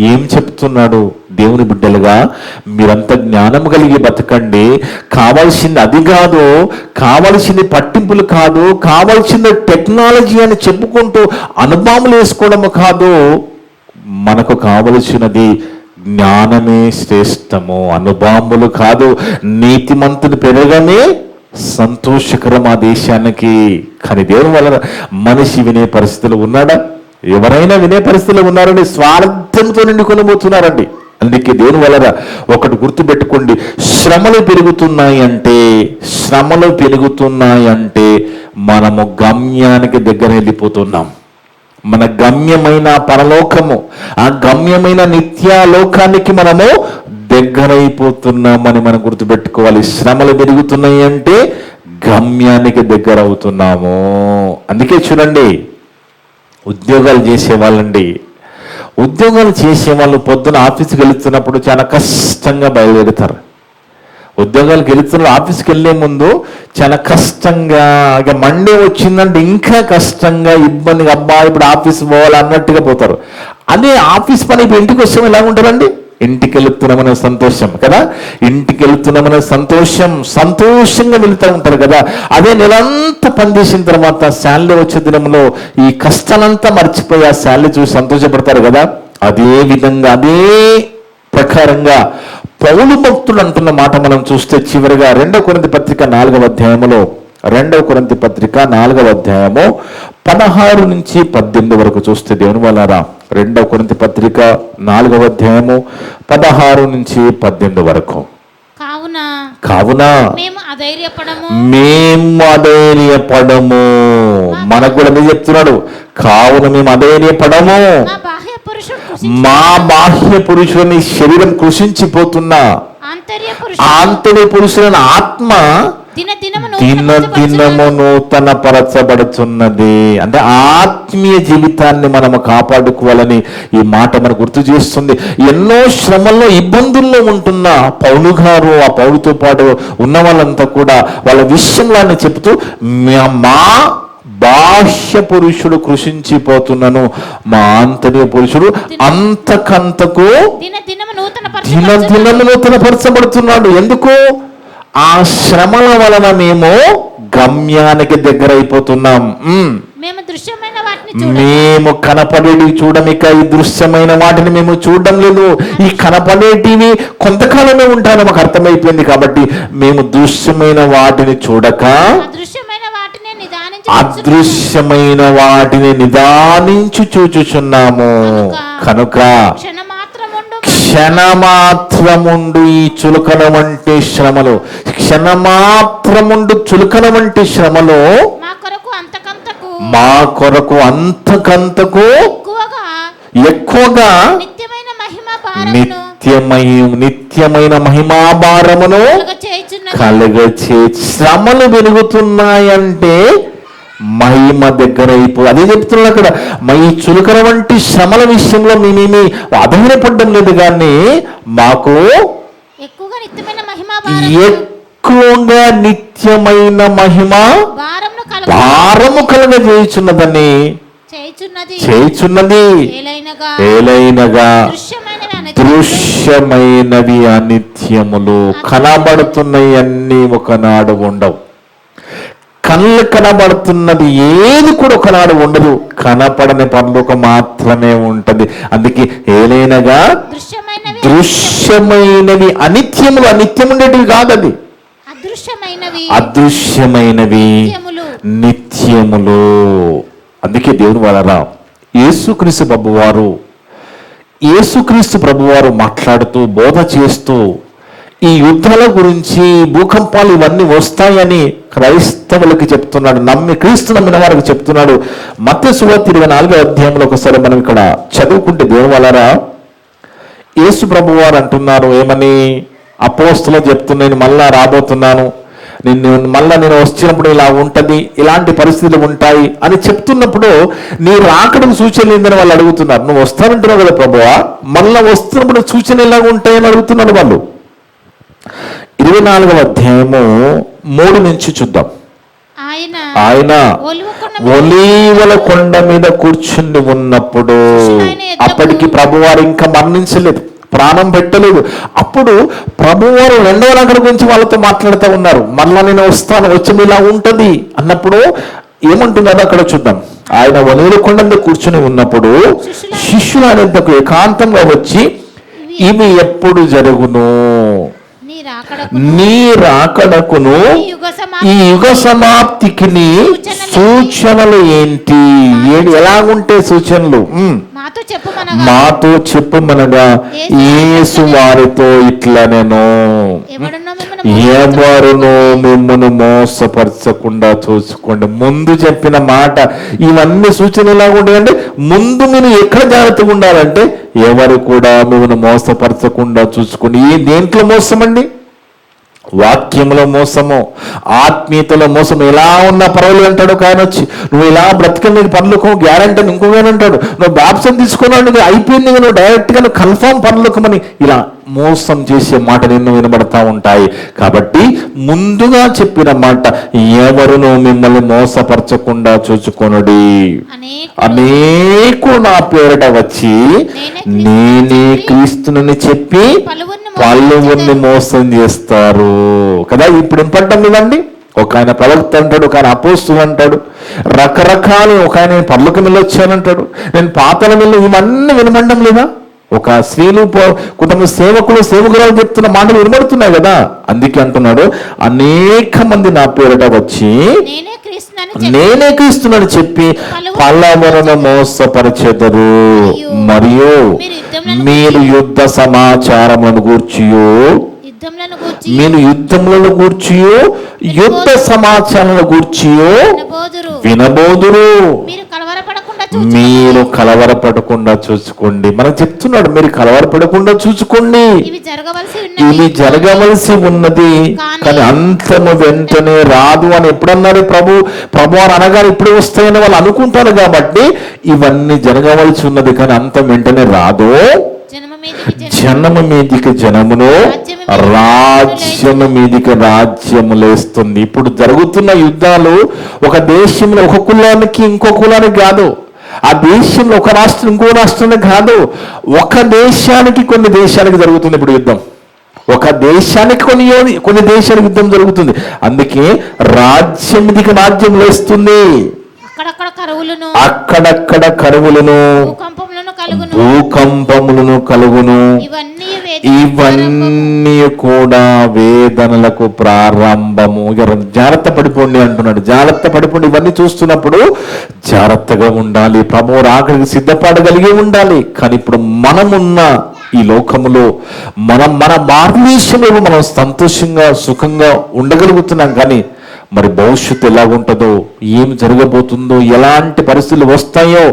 ఏం చెప్తున్నాడు? దేవుని బిడ్డలుగా మీరంతా జ్ఞానం కలిగి బతకండి. కావాల్సింది అది కాదు, కావాల్సింది పట్టింపులు కాదు, కావాల్సింది టెక్నాలజీ అని చెప్పుకుంటూ అనుభాములు వేసుకోవడము కాదు. మనకు కావలసినది జ్ఞానమే శ్రేష్టము, అనుభాములు కాదు. నీతిమంతుని పెరగనే సంతోషకరం ఆ దేశానికి. కానీ దేవుని వలన మనిషి వినే పరిస్థితులు ఉన్నాడా? ఎవరైనా వినే పరిస్థితులు ఉన్నారండి? స్వార్థంతో నిండుకొని పోతున్నారండి. అందుకే దేవుని వలన ఒకటి గుర్తుపెట్టుకోండి, శ్రమలు పెరుగుతున్నాయంటే మనము గమ్యానికి దగ్గర వెళ్ళిపోతున్నాం. మన గమ్యమైన పరలోకము, ఆ గమ్యమైన నిత్యాలోకానికి మనము దగ్గరైపోతున్నామని మనం గుర్తుపెట్టుకోవాలి. శ్రమలు పెరుగుతున్నాయి అంటే గమ్యానికి దగ్గర అవుతున్నాము. అందుకే చూడండి, ఉద్యోగాలు చేసేవాళ్ళు పొద్దున ఆఫీస్కి వెళుతున్నప్పుడు చాలా కష్టంగా బయలుదేరుతారు. ఉద్యోగాలకు వెళుతున్న ఆఫీస్కి వెళ్ళే ముందు చాలా కష్టంగా, ఇక మండే వచ్చిందంటే ఇంకా కష్టంగా, ఇబ్బందిగా, అబ్బా ఇప్పుడు ఆఫీస్ పోవాలి అన్నట్టుగా పోతారు. అదే ఆఫీస్ పని ఇప్పుడు ఇంటికి వస్తే ఎలా ఉంటారండి? ఇంటికి వెళుతున్నామనే సంతోషం కదా, ఇంటికి వెళుతున్నామనే సంతోషంగా వెళుతూ ఉంటారు కదా. అదే నెలంతా పనిచేసిన తర్వాత శాలరీ వచ్చే దినంలో ఈ కష్టాలంతా మర్చిపోయి ఆ శాలరీ చూసి సంతోషపడతారు కదా. అదే విధంగా అదే ప్రకారంగా పౌలు భక్తుడు అంటున్న మాట మనం చూస్తే చివరిగా 2వ కొరింథీ పత్రిక 4వ అధ్యాయములో 2వ కొరింథీ పత్రిక 4వ అధ్యాయము 16 నుంచి 18 వరకు చూస్తే దేవుని వలన 2వ కొరింథీ పత్రిక 4వ అధ్యాయము 16 నుంచి 18 వరకు. కావున మేము అధైర్యపడము. మనకు కూడా మీరు చెప్తున్నాడు, కావున మేము అధైర్యపడము. మా బాహ్య పురుషుని శరీరం కృషించిపోతున్నా ఆంతర్య పురుషుని ఆత్మ దినదినము నూతన పరచబడుతున్నది. అంటే ఆత్మీయ జీవితాన్ని మనము కాపాడుకోవాలని ఈ మాట మనకు గుర్తు చేస్తుంది. ఎన్నో శ్రమల్లో ఇబ్బందుల్లో ఉంటున్న పౌలు గారు, ఆ పౌలుతో పాటు ఉన్న వాళ్ళంతా కూడా వాళ్ళ విషయంలో చెప్తూ మా బాహ్య పురుషుడు కృషించిపోతున్నాను, మా ఆంతర్య పురుషుడు అంతకంతకు దినదినము నూతన పరచబడుతున్నాడు. ఎందుకు? ఆ శ్రమల వలన మేము గమ్యానికి దగ్గర అయిపోతున్నాం. మేము కనపడేవి చూడమిక ఈ దృశ్యమైన వాటిని మేము చూడడం లేదు. ఈ కనపడేటివి కొంతకాలమే ఉంటాయని మాకు అర్థమైపోయింది. కాబట్టి మేము దృశ్యమైన వాటిని చూడక అదృశ్యమైన వాటిని నిదానించి చూచుచున్నాము కనుక క్షణమాత్రముండు ఈ చులకన వంటి శ్రమలు, క్షణమాత్రముండు చులకన వంటి శ్రమలు మా కొరకు అంతకంతకు ఎక్కువగా నిత్యమైన మహిమాభారమును కలుగచే. శ్రమలు పెరుగుతున్నాయంటే మహిమ దగ్గర అయిపో. అదే చెప్తున్నాడు అక్కడ, ఈ చులకన వంటి శ్రమల విషయంలో మేమేమి అధైర్యపడ్డం లేదు, కానీ మాకు ఎక్కువగా నిత్యమైన మహిమ భారము కలుగజేయుచున్నదని చేయుచున్నది. ఏలైనగా దృశ్యమైనవి అనిత్యములు, కనబడుతున్నాయి అన్నీ ఒకనాడు ఉండవు. కళ్ళు కనబడుతున్నది ఏది కూడా ఒకనాడు ఉండదు, కనపడని పరలోకం మాత్రమే ఉంటది. అందుకే ఏలైనగా దృశ్యమైనవి అనిత్యములు, అనిత్యం ఉండేటివి కాదు, అది అదృశ్యమైనవి నిత్యములు. అందుకే దేవుని వాళ్ళరా యేసుక్రీస్తు ప్రభువారు మాట్లాడుతూ బోధ చేస్తూ ఈ యుద్ధాల గురించి, భూకంపాలు ఇవన్నీ వస్తాయని క్రైస్తవులకి చెప్తున్నాడు, క్రీస్తు నమ్మిన వారికి చెప్తున్నాడు. మత్తయి సువార్త 24వ అధ్యాయంలో ఒకసారి మనం ఇక్కడ చదువుకుంటే దేవుని వాళ్ళరా యేసు ప్రభువారు అంటున్నారు ఏమని, అపోస్తలులు చెప్తున్నాను మళ్ళా రాబోతున్నాను, నేను వచ్చినప్పుడు ఇలా ఉంటది, ఇలాంటి పరిస్థితులు ఉంటాయి అని చెప్తున్నప్పుడు నీ రాకడకు సూచనలు ఏందని వాళ్ళు అడుగుతున్నారు. నువ్వు వస్తానంటున్నావు కదా ప్రభువా, మళ్ళా వస్తున్నప్పుడు సూచనలు ఎలా ఉంటాయని అడుగుతున్నారు వాళ్ళు. 24వ అధ్యాయము 3 నుంచి చూద్దాం. ఆయన ఒలీవల కొండ మీద కూర్చుని ఉన్నప్పుడు, అప్పటికి ప్రభువారు ఇంకా మరణించలేదు, ప్రాణం పెట్టలేదు. అప్పుడు ప్రభువారు 2వ రాకడ గురించి వాళ్ళతో మాట్లాడుతూ ఉన్నారు. మళ్ళా నేను వస్తాను, వచ్చి ఇలా ఉంటది అన్నప్పుడు ఏమంటున్నారో అక్కడ చూద్దాం. ఆయన ఒలీవల కొండ మీద కూర్చుని ఉన్నప్పుడు శిష్యులు ఆయనకు ఏకాంతంగా వచ్చి, ఇవి ఎప్పుడు జరుగును, నీ రాకడకును ఈ యుగ సమాప్తికి సూచనలు ఏంటి, ఎలాగుంటే సూచనలు మాతో చెప్పమనగా యేసు వారితో ఇట్లా, నేను ఎవరునో మిమ్మల్ని మోసపరచకుండా చూసుకోండి. ముందు చెప్పిన మాట ఇవన్నీ సూచనలు ఎలాగుంటాయంటే, ముందు మీరు ఎక్కడ జాగ్రత్తగా ఉండాలంటే ఎవరు కూడా మిమ్మల్ని మోసపరచకుండా చూసుకోండి. దేంట్లో మోసమండి? వాక్యంలో మోసము, ఆత్మీయతలో మోసం. ఎలా ఉన్నా పర్వాలేదు అంటాడు ఒక ఆయన వచ్చి, నువ్వు ఇలా బ్రతికే పరలోకం గ్యారంటీ ఇంకొక అంటాడు, నువ్వు బాప్సం తీసుకున్నాడు అయిపోయింది, నువ్వు డైరెక్ట్గా నువ్వు కన్ఫామ్ పరలోకం అని ఇలా మోసం చేసే మాటలు ఎన్నో వినబడతా ఉంటాయి. కాబట్టి ముందుగా చెప్పిన మాట, ఎవరును మిమ్మల్ని మోసపరచకుండా చూచుకొనుడి. అనేకులు నా పేరిట వచ్చి నేనే క్రీస్తునని చెప్పి పలువురిని మోసం చేస్తారు కదా. ఇప్పుడు వినపడ్డం లేదండి, ఒక ఆయన ప్రవక్త అంటాడు, ఒక ఆయన అపోస్తులు అంటాడు, రకరకాలు. ఒక ఆయన పర్లోకం వెళ్ళొచ్చానంటాడు, నేను పాతల వెళ్ళి, ఇవన్నీ వినపడడం లేదా? ఒక స్త్రీలు కొంతమంది సేవకురాలు చెప్తున్న మాటలు వినబడుతున్నాయి కదా. అందుకే అంటున్నాడు, అనేక మంది నా పేరిట వచ్చి నేనే క్రీస్తునని చెప్పి పలువురిని మోసపరచెదరు. మరియు మీరు యుద్ధ సమాచారములను గూర్చియో, మీరు యుద్ధములను గూర్చియో యుద్ధ సమాచారాలను గూర్చియో వినబోదురు. మీరు కలవరపడకుండా చూసుకోండి. మనం చెప్తున్నాడు, మీరు కలవరపడకుండా చూసుకోండి. ఇవి జరగవలసి ఉన్నది, కానీ అంతము వెంటనే రాదు అని ఎప్పుడన్నారు ప్రభు అని అనగానే ఇప్పుడు వస్తాయని వాళ్ళు అనుకుంటారు. కాబట్టి ఇవన్నీ జరగవలసి ఉన్నది, కానీ అంతం వెంటనే రాదు. జనము మీదికి జనమును, రాజ్యము మీదికి రాజ్యము లేస్తుంది. ఇప్పుడు జరుగుతున్న యుద్ధాలు ఒక దేశంలో ఒక కులానికి ఇంకో కులానికి కాదు, ఆ దేశంలో ఒక రాష్ట్రం ఇంకో రాష్ట్రానికి కాదు, ఒక దేశానికి కొన్ని దేశానికి జరుగుతుంది ఇప్పుడు యుద్ధం. ఒక దేశానికి కొన్ని దేశానికి యుద్ధం జరుగుతుంది. అందుకే రాజ్యం మీదికి రాజ్యం లేస్తుంది. అక్కడక్కడ కరువులను
కలుగును.
భూకంపములను కలుగును.
ఇవన్నీ
ఇవన్నీ కూడా వేదనలకు ప్రారంభము. జాగ్రత్త పడిపోండి అంటున్నాడు. జాగ్రత్త పడిపోండి. ఇవన్నీ చూస్తున్నప్పుడు జాగ్రత్తగా ఉండాలి. ప్రభువు రాకడికి సిద్ధపడగలిగి ఉండాలి. కానీ ఇప్పుడు మనమున్న ఈ లోకములో మన భారతదేశంలో మనం సంతోషంగా సుఖంగా ఉండగలుగుతున్నాం. కానీ మరి భవిష్యత్తు ఎలాగుంటుందో, ఏం జరగబోతుందో, ఎలాంటి పరిస్థితులు వస్తాయో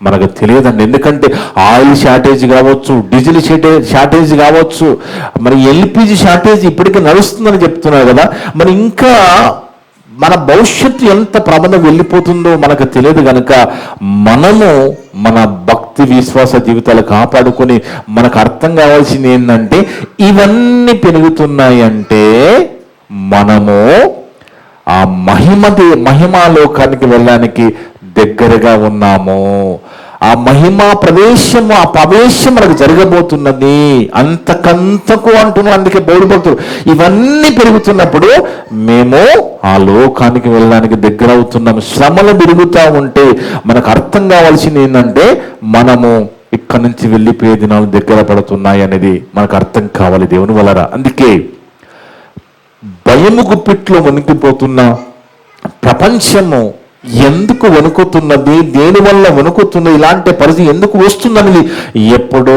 మనకు తెలియదండి. ఎందుకంటే ఆయిల్ షార్టేజ్ కావచ్చు, డీజిల్ షార్టేజ్ కావచ్చు, మరి ఎల్పిజి షార్టేజ్ ఇప్పటికీ నడుస్తుందని చెప్తున్నారు కదా. మరి ఇంకా మన భవిష్యత్తు ఎంత ప్రమాదం వెళ్ళిపోతుందో మనకు తెలియదు కనుక మనము మన భక్తి విశ్వాస జీవితాలు కాపాడుకొని మనకు అర్థం కావాల్సింది ఏంటంటే, ఇవన్నీ పెరుగుతున్నాయి అంటే మనము ఆ మహిమాలోకానికి వెళ్ళడానికి దగ్గరగా ఉన్నాము. ఆ మహిమా ప్రవేశము, ఆ ప్రవేశం మనకు జరగబోతున్నది. అంతకంతకు అంటున్నాడు. అందుకే బౌద్ధ భక్తులు ఇవన్నీ పెరుగుతున్నప్పుడు మేము ఆ లోకానికి వెళ్ళడానికి దగ్గర అవుతున్నాము. శ్రమలు పెరుగుతూ ఉంటే మనకు అర్థం కావాల్సింది ఏంటంటే, మనము ఇక్కడి నుంచి వెళ్ళిపోయే దినాలు దగ్గర పడుతున్నాయి అనేది మనకు అర్థం కావాలి దేవుని వలన. అందుకే భయము గుప్పిట్లో వణికిపోతున్న ప్రపంచము ఎందుకు వణుకుతున్నది, దేనివల్ల వణుకుతున్నది, ఇలాంటి పరిస్థితి ఎందుకు వస్తుందనేది ఎప్పుడో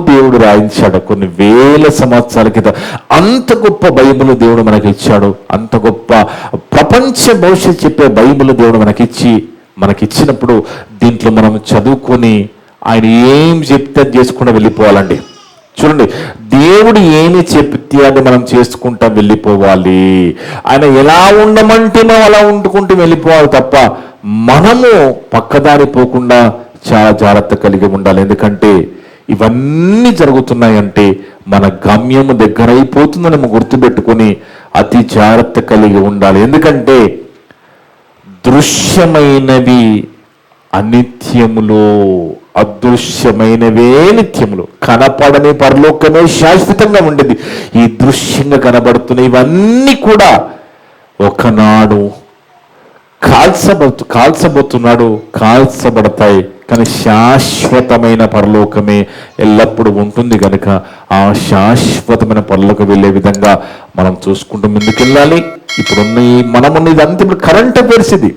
దేవుడు రాయించాడు. కొన్ని వేల సంవత్సరాల క్రితం అంత గొప్ప బైబిల్ దేవుడు మనకి ఇచ్చాడు. అంత గొప్ప ప్రపంచ భవిష్యత్తు చెప్పే బైబిల్ దేవుడు మనకిచ్చినప్పుడు దీంట్లో మనం చదువుకొని ఆయన ఏం చెప్తే చేసుకుంటూ వెళ్ళిపోవాలండి. చూడండి, దేవుడు ఏమి చెప్తే అది మనం చేసుకుంటా వెళ్ళిపోవాలి. ఆయన ఎలా ఉండమంటే మనం అలా వండుకుంటూ వెళ్ళిపోవాలి తప్ప మనము పక్కదారి పోకుండా చాలా జాగ్రత్త కలిగి ఉండాలి. ఎందుకంటే ఇవన్నీ జరుగుతున్నాయంటే మన గమ్యము దగ్గర అయిపోతుందని మనం గుర్తుపెట్టుకొని అతి జాగ్రత్త కలిగి ఉండాలి. ఎందుకంటే దృశ్యమైనవి అనిత్యములో, అదృశ్యమైనవే నిత్యములు. కనపడని పరలోకమే శాశ్వతంగా ఉండేది. ఈ దృశ్యంగా కనబడుతున్న ఇవన్నీ కూడా ఒకనాడు కాల్చబడతాయి. కానీ శాశ్వతమైన పరలోకమే ఎల్లప్పుడూ ఉంటుంది కనుక ఆ శాశ్వతమైన పరలోకం వెళ్ళే విధంగా మనం చూసుకుంటూ ముందుకెళ్ళాలి. ఇప్పుడున్న మనమున్న ఇదంతా ఇప్పుడు కరెంట్ అఫైర్స్. ఇది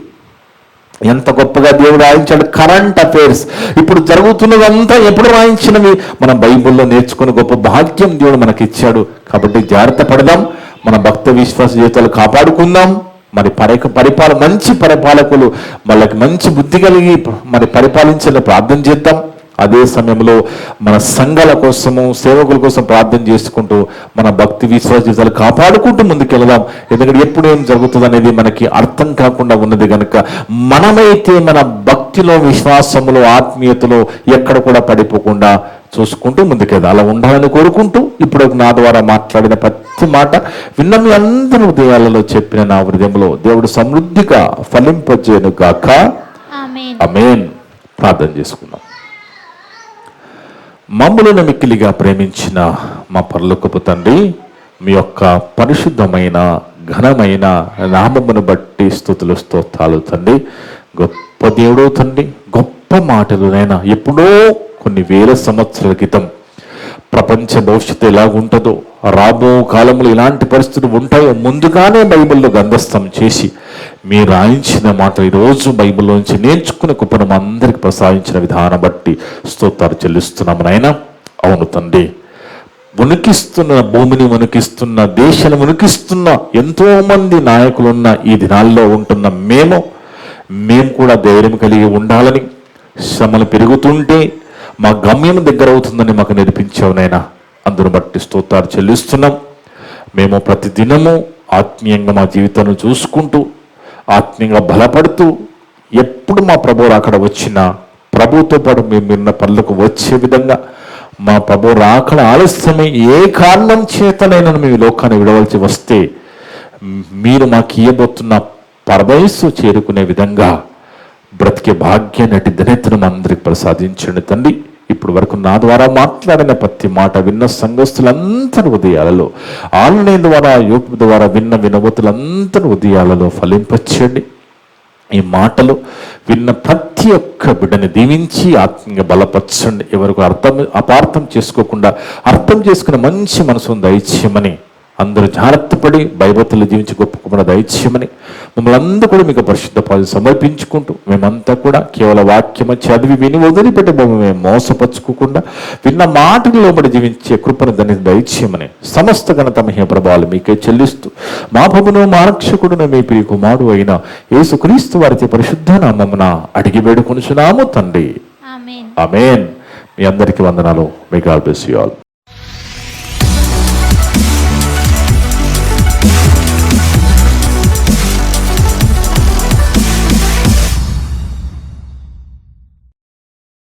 ఎంత గొప్పగా దేవుడు రాయించాడు. కరెంట్ అఫైర్స్ ఇప్పుడు జరుగుతున్నదంతా ఎప్పుడు రాయించినవి మనం బైబిల్లో నేర్చుకుని గొప్ప భాగ్యం దేవుడు మనకి ఇచ్చాడు. కాబట్టి జాగ్రత్త పడదాం, మన భక్త విశ్వాస జీవితాలు కాపాడుకుందాం. మరి మంచి పరిపాలకులు వాళ్ళకి మంచి బుద్ధి కలిగి మరి పరిపాలించాలని ప్రార్థన చేద్దాం. అదే సమయంలో మన సంఘాల కోసము, సేవకుల కోసం ప్రార్థన చేసుకుంటూ మన భక్తి విశ్వాస జీవితాలు కాపాడుకుంటూ ముందుకెళ్దాం. ఎందుకంటే ఎప్పుడు ఏం జరుగుతుంది అనేది మనకి అర్థం కాకుండా ఉన్నది కనుక మనమైతే మన భక్తిలో, విశ్వాసములో, ఆత్మీయతలో ఎక్కడ కూడా పడిపోకుండా చూసుకుంటూ ముందుకెళ్దాం. అలా ఉండాలని కోరుకుంటూ ఇప్పుడు నా ద్వారా మాట్లాడిన ప్రతి మాట విన్న మీ అందరి హృదయాలలో చెప్పిన నా హృదయంలో దేవుడు సమృద్ధిగా ఫలింపజేయను గాక. ఆమేన్. ప్రార్థన చేసుకుందాం. మమ్ములను మిక్కిలిగా ప్రేమించిన మా పరలోకపు తండ్రి, మీ యొక్క పరిశుద్ధమైన ఘనమైన నామమును బట్టి స్తుతులు స్తోత్రాలు తండ్రి. గొప్ప దేవుడు తండ్రి, గొప్ప మాటలునైనా ఎప్పుడో కొన్ని వేల సంవత్సరాల క్రితం ప్రపంచ భవిష్యత్తు ఎలాగుంటుందో, రాబో కాలంలో ఇలాంటి పరిస్థితులు ఉంటాయో ముందుగానే బైబిల్లో గ్రంథస్థం చేసి మీరు రాయించిన మాట ఈరోజు బైబిల్లోంచి నేర్చుకునే కృపను అందరికి ప్రసాదించిన విధానం బట్టి స్తోత్రాలు చెల్లిస్తున్నాము నాయనా. అవును తండ్రి, వణికిస్తున్న భూమిని వణికిస్తున్న, దేశాన్ని వణికిస్తున్న ఎంతో మంది నాయకులున్న ఈ దినాల్లో ఉంటున్న మేము కూడా ధైర్యం కలిగి ఉండాలని, శ్రమలు పెరుగుతుంటే మా గమ్యం దగ్గర అవుతుందని మాకు నేర్పించావు నాయనా. అందును బట్టి స్తోత్రాలు చెల్లిస్తున్నాం. మేము ప్రతిదినము ఆత్మీయంగా మా జీవితాన్ని చూసుకుంటూ, ఆత్మీయంగా బలపడుతూ, ఎప్పుడు మా ప్రభు అక్కడ వచ్చినా ప్రభుతో పాటు మేము విన్న పనులకు వచ్చే విధంగా, మా ప్రభు రాకడ ఆలస్యమై ఏ కారణం చేతనైనా మేము లోకాన్ని విడవలసి వస్తే మీరు మాకు ఇయ్యబోతున్న పరవయస్సు చేరుకునే విధంగా బ్రతికే భాగ్యాన్ని అటు దినెత్తను అందరికి ప్రసాదించండి తండ్రి. ఇప్పుడు వరకు నా ద్వారా మాట్లాడిన ప్రతి మాట విన్న సంఘస్థులందరి ఉదయాలలో, ఆన్లైన్ ద్వారా యూట్యూబ్ ద్వారా వినవతులందరి ఉదయాలలో ఫలింపచేయండి. ఈ మాటలు విన్న ప్రతి ఒక్క బిడ్డని దీవించి ఆత్మీయంగా బలపరచండి. ఎవరికి అపార్థం చేసుకోకుండా అర్థం చేసుకునే మంచి మనసును దయచేయమని, అందరూ జాగ్రత్తపడి భయభక్తులు జీవించి గొప్పకుండా దయచేయమని మమ్మల్ని అందరూ కూడా మీకు పరిశుద్ధ పాదాలు సమర్పించుకుంటూ, మేమంతా కూడా కేవలం వాక్యము చదివి విని వదిలిపెట్టి మేము మోసపరుచుకోకుండా విన్న మాటలు లోబడి జీవించే కృపను దాన్ని దయచేయమని సమస్త ఘనత మహిమ ప్రభావాలు మీకే చెల్లిస్తూ మా ప్రభువును మా రక్షకుడును మీ ప్రియ కుమారుడు అయిన యేసుక్రీస్తు వారి పరిశుద్ధ నామమున అడిగి వేడుకొనుచున్నాము తండ్రి.
ఆమేన్.
ఆమేన్. మీ అందరికీ వందనాలు. May God bless you all.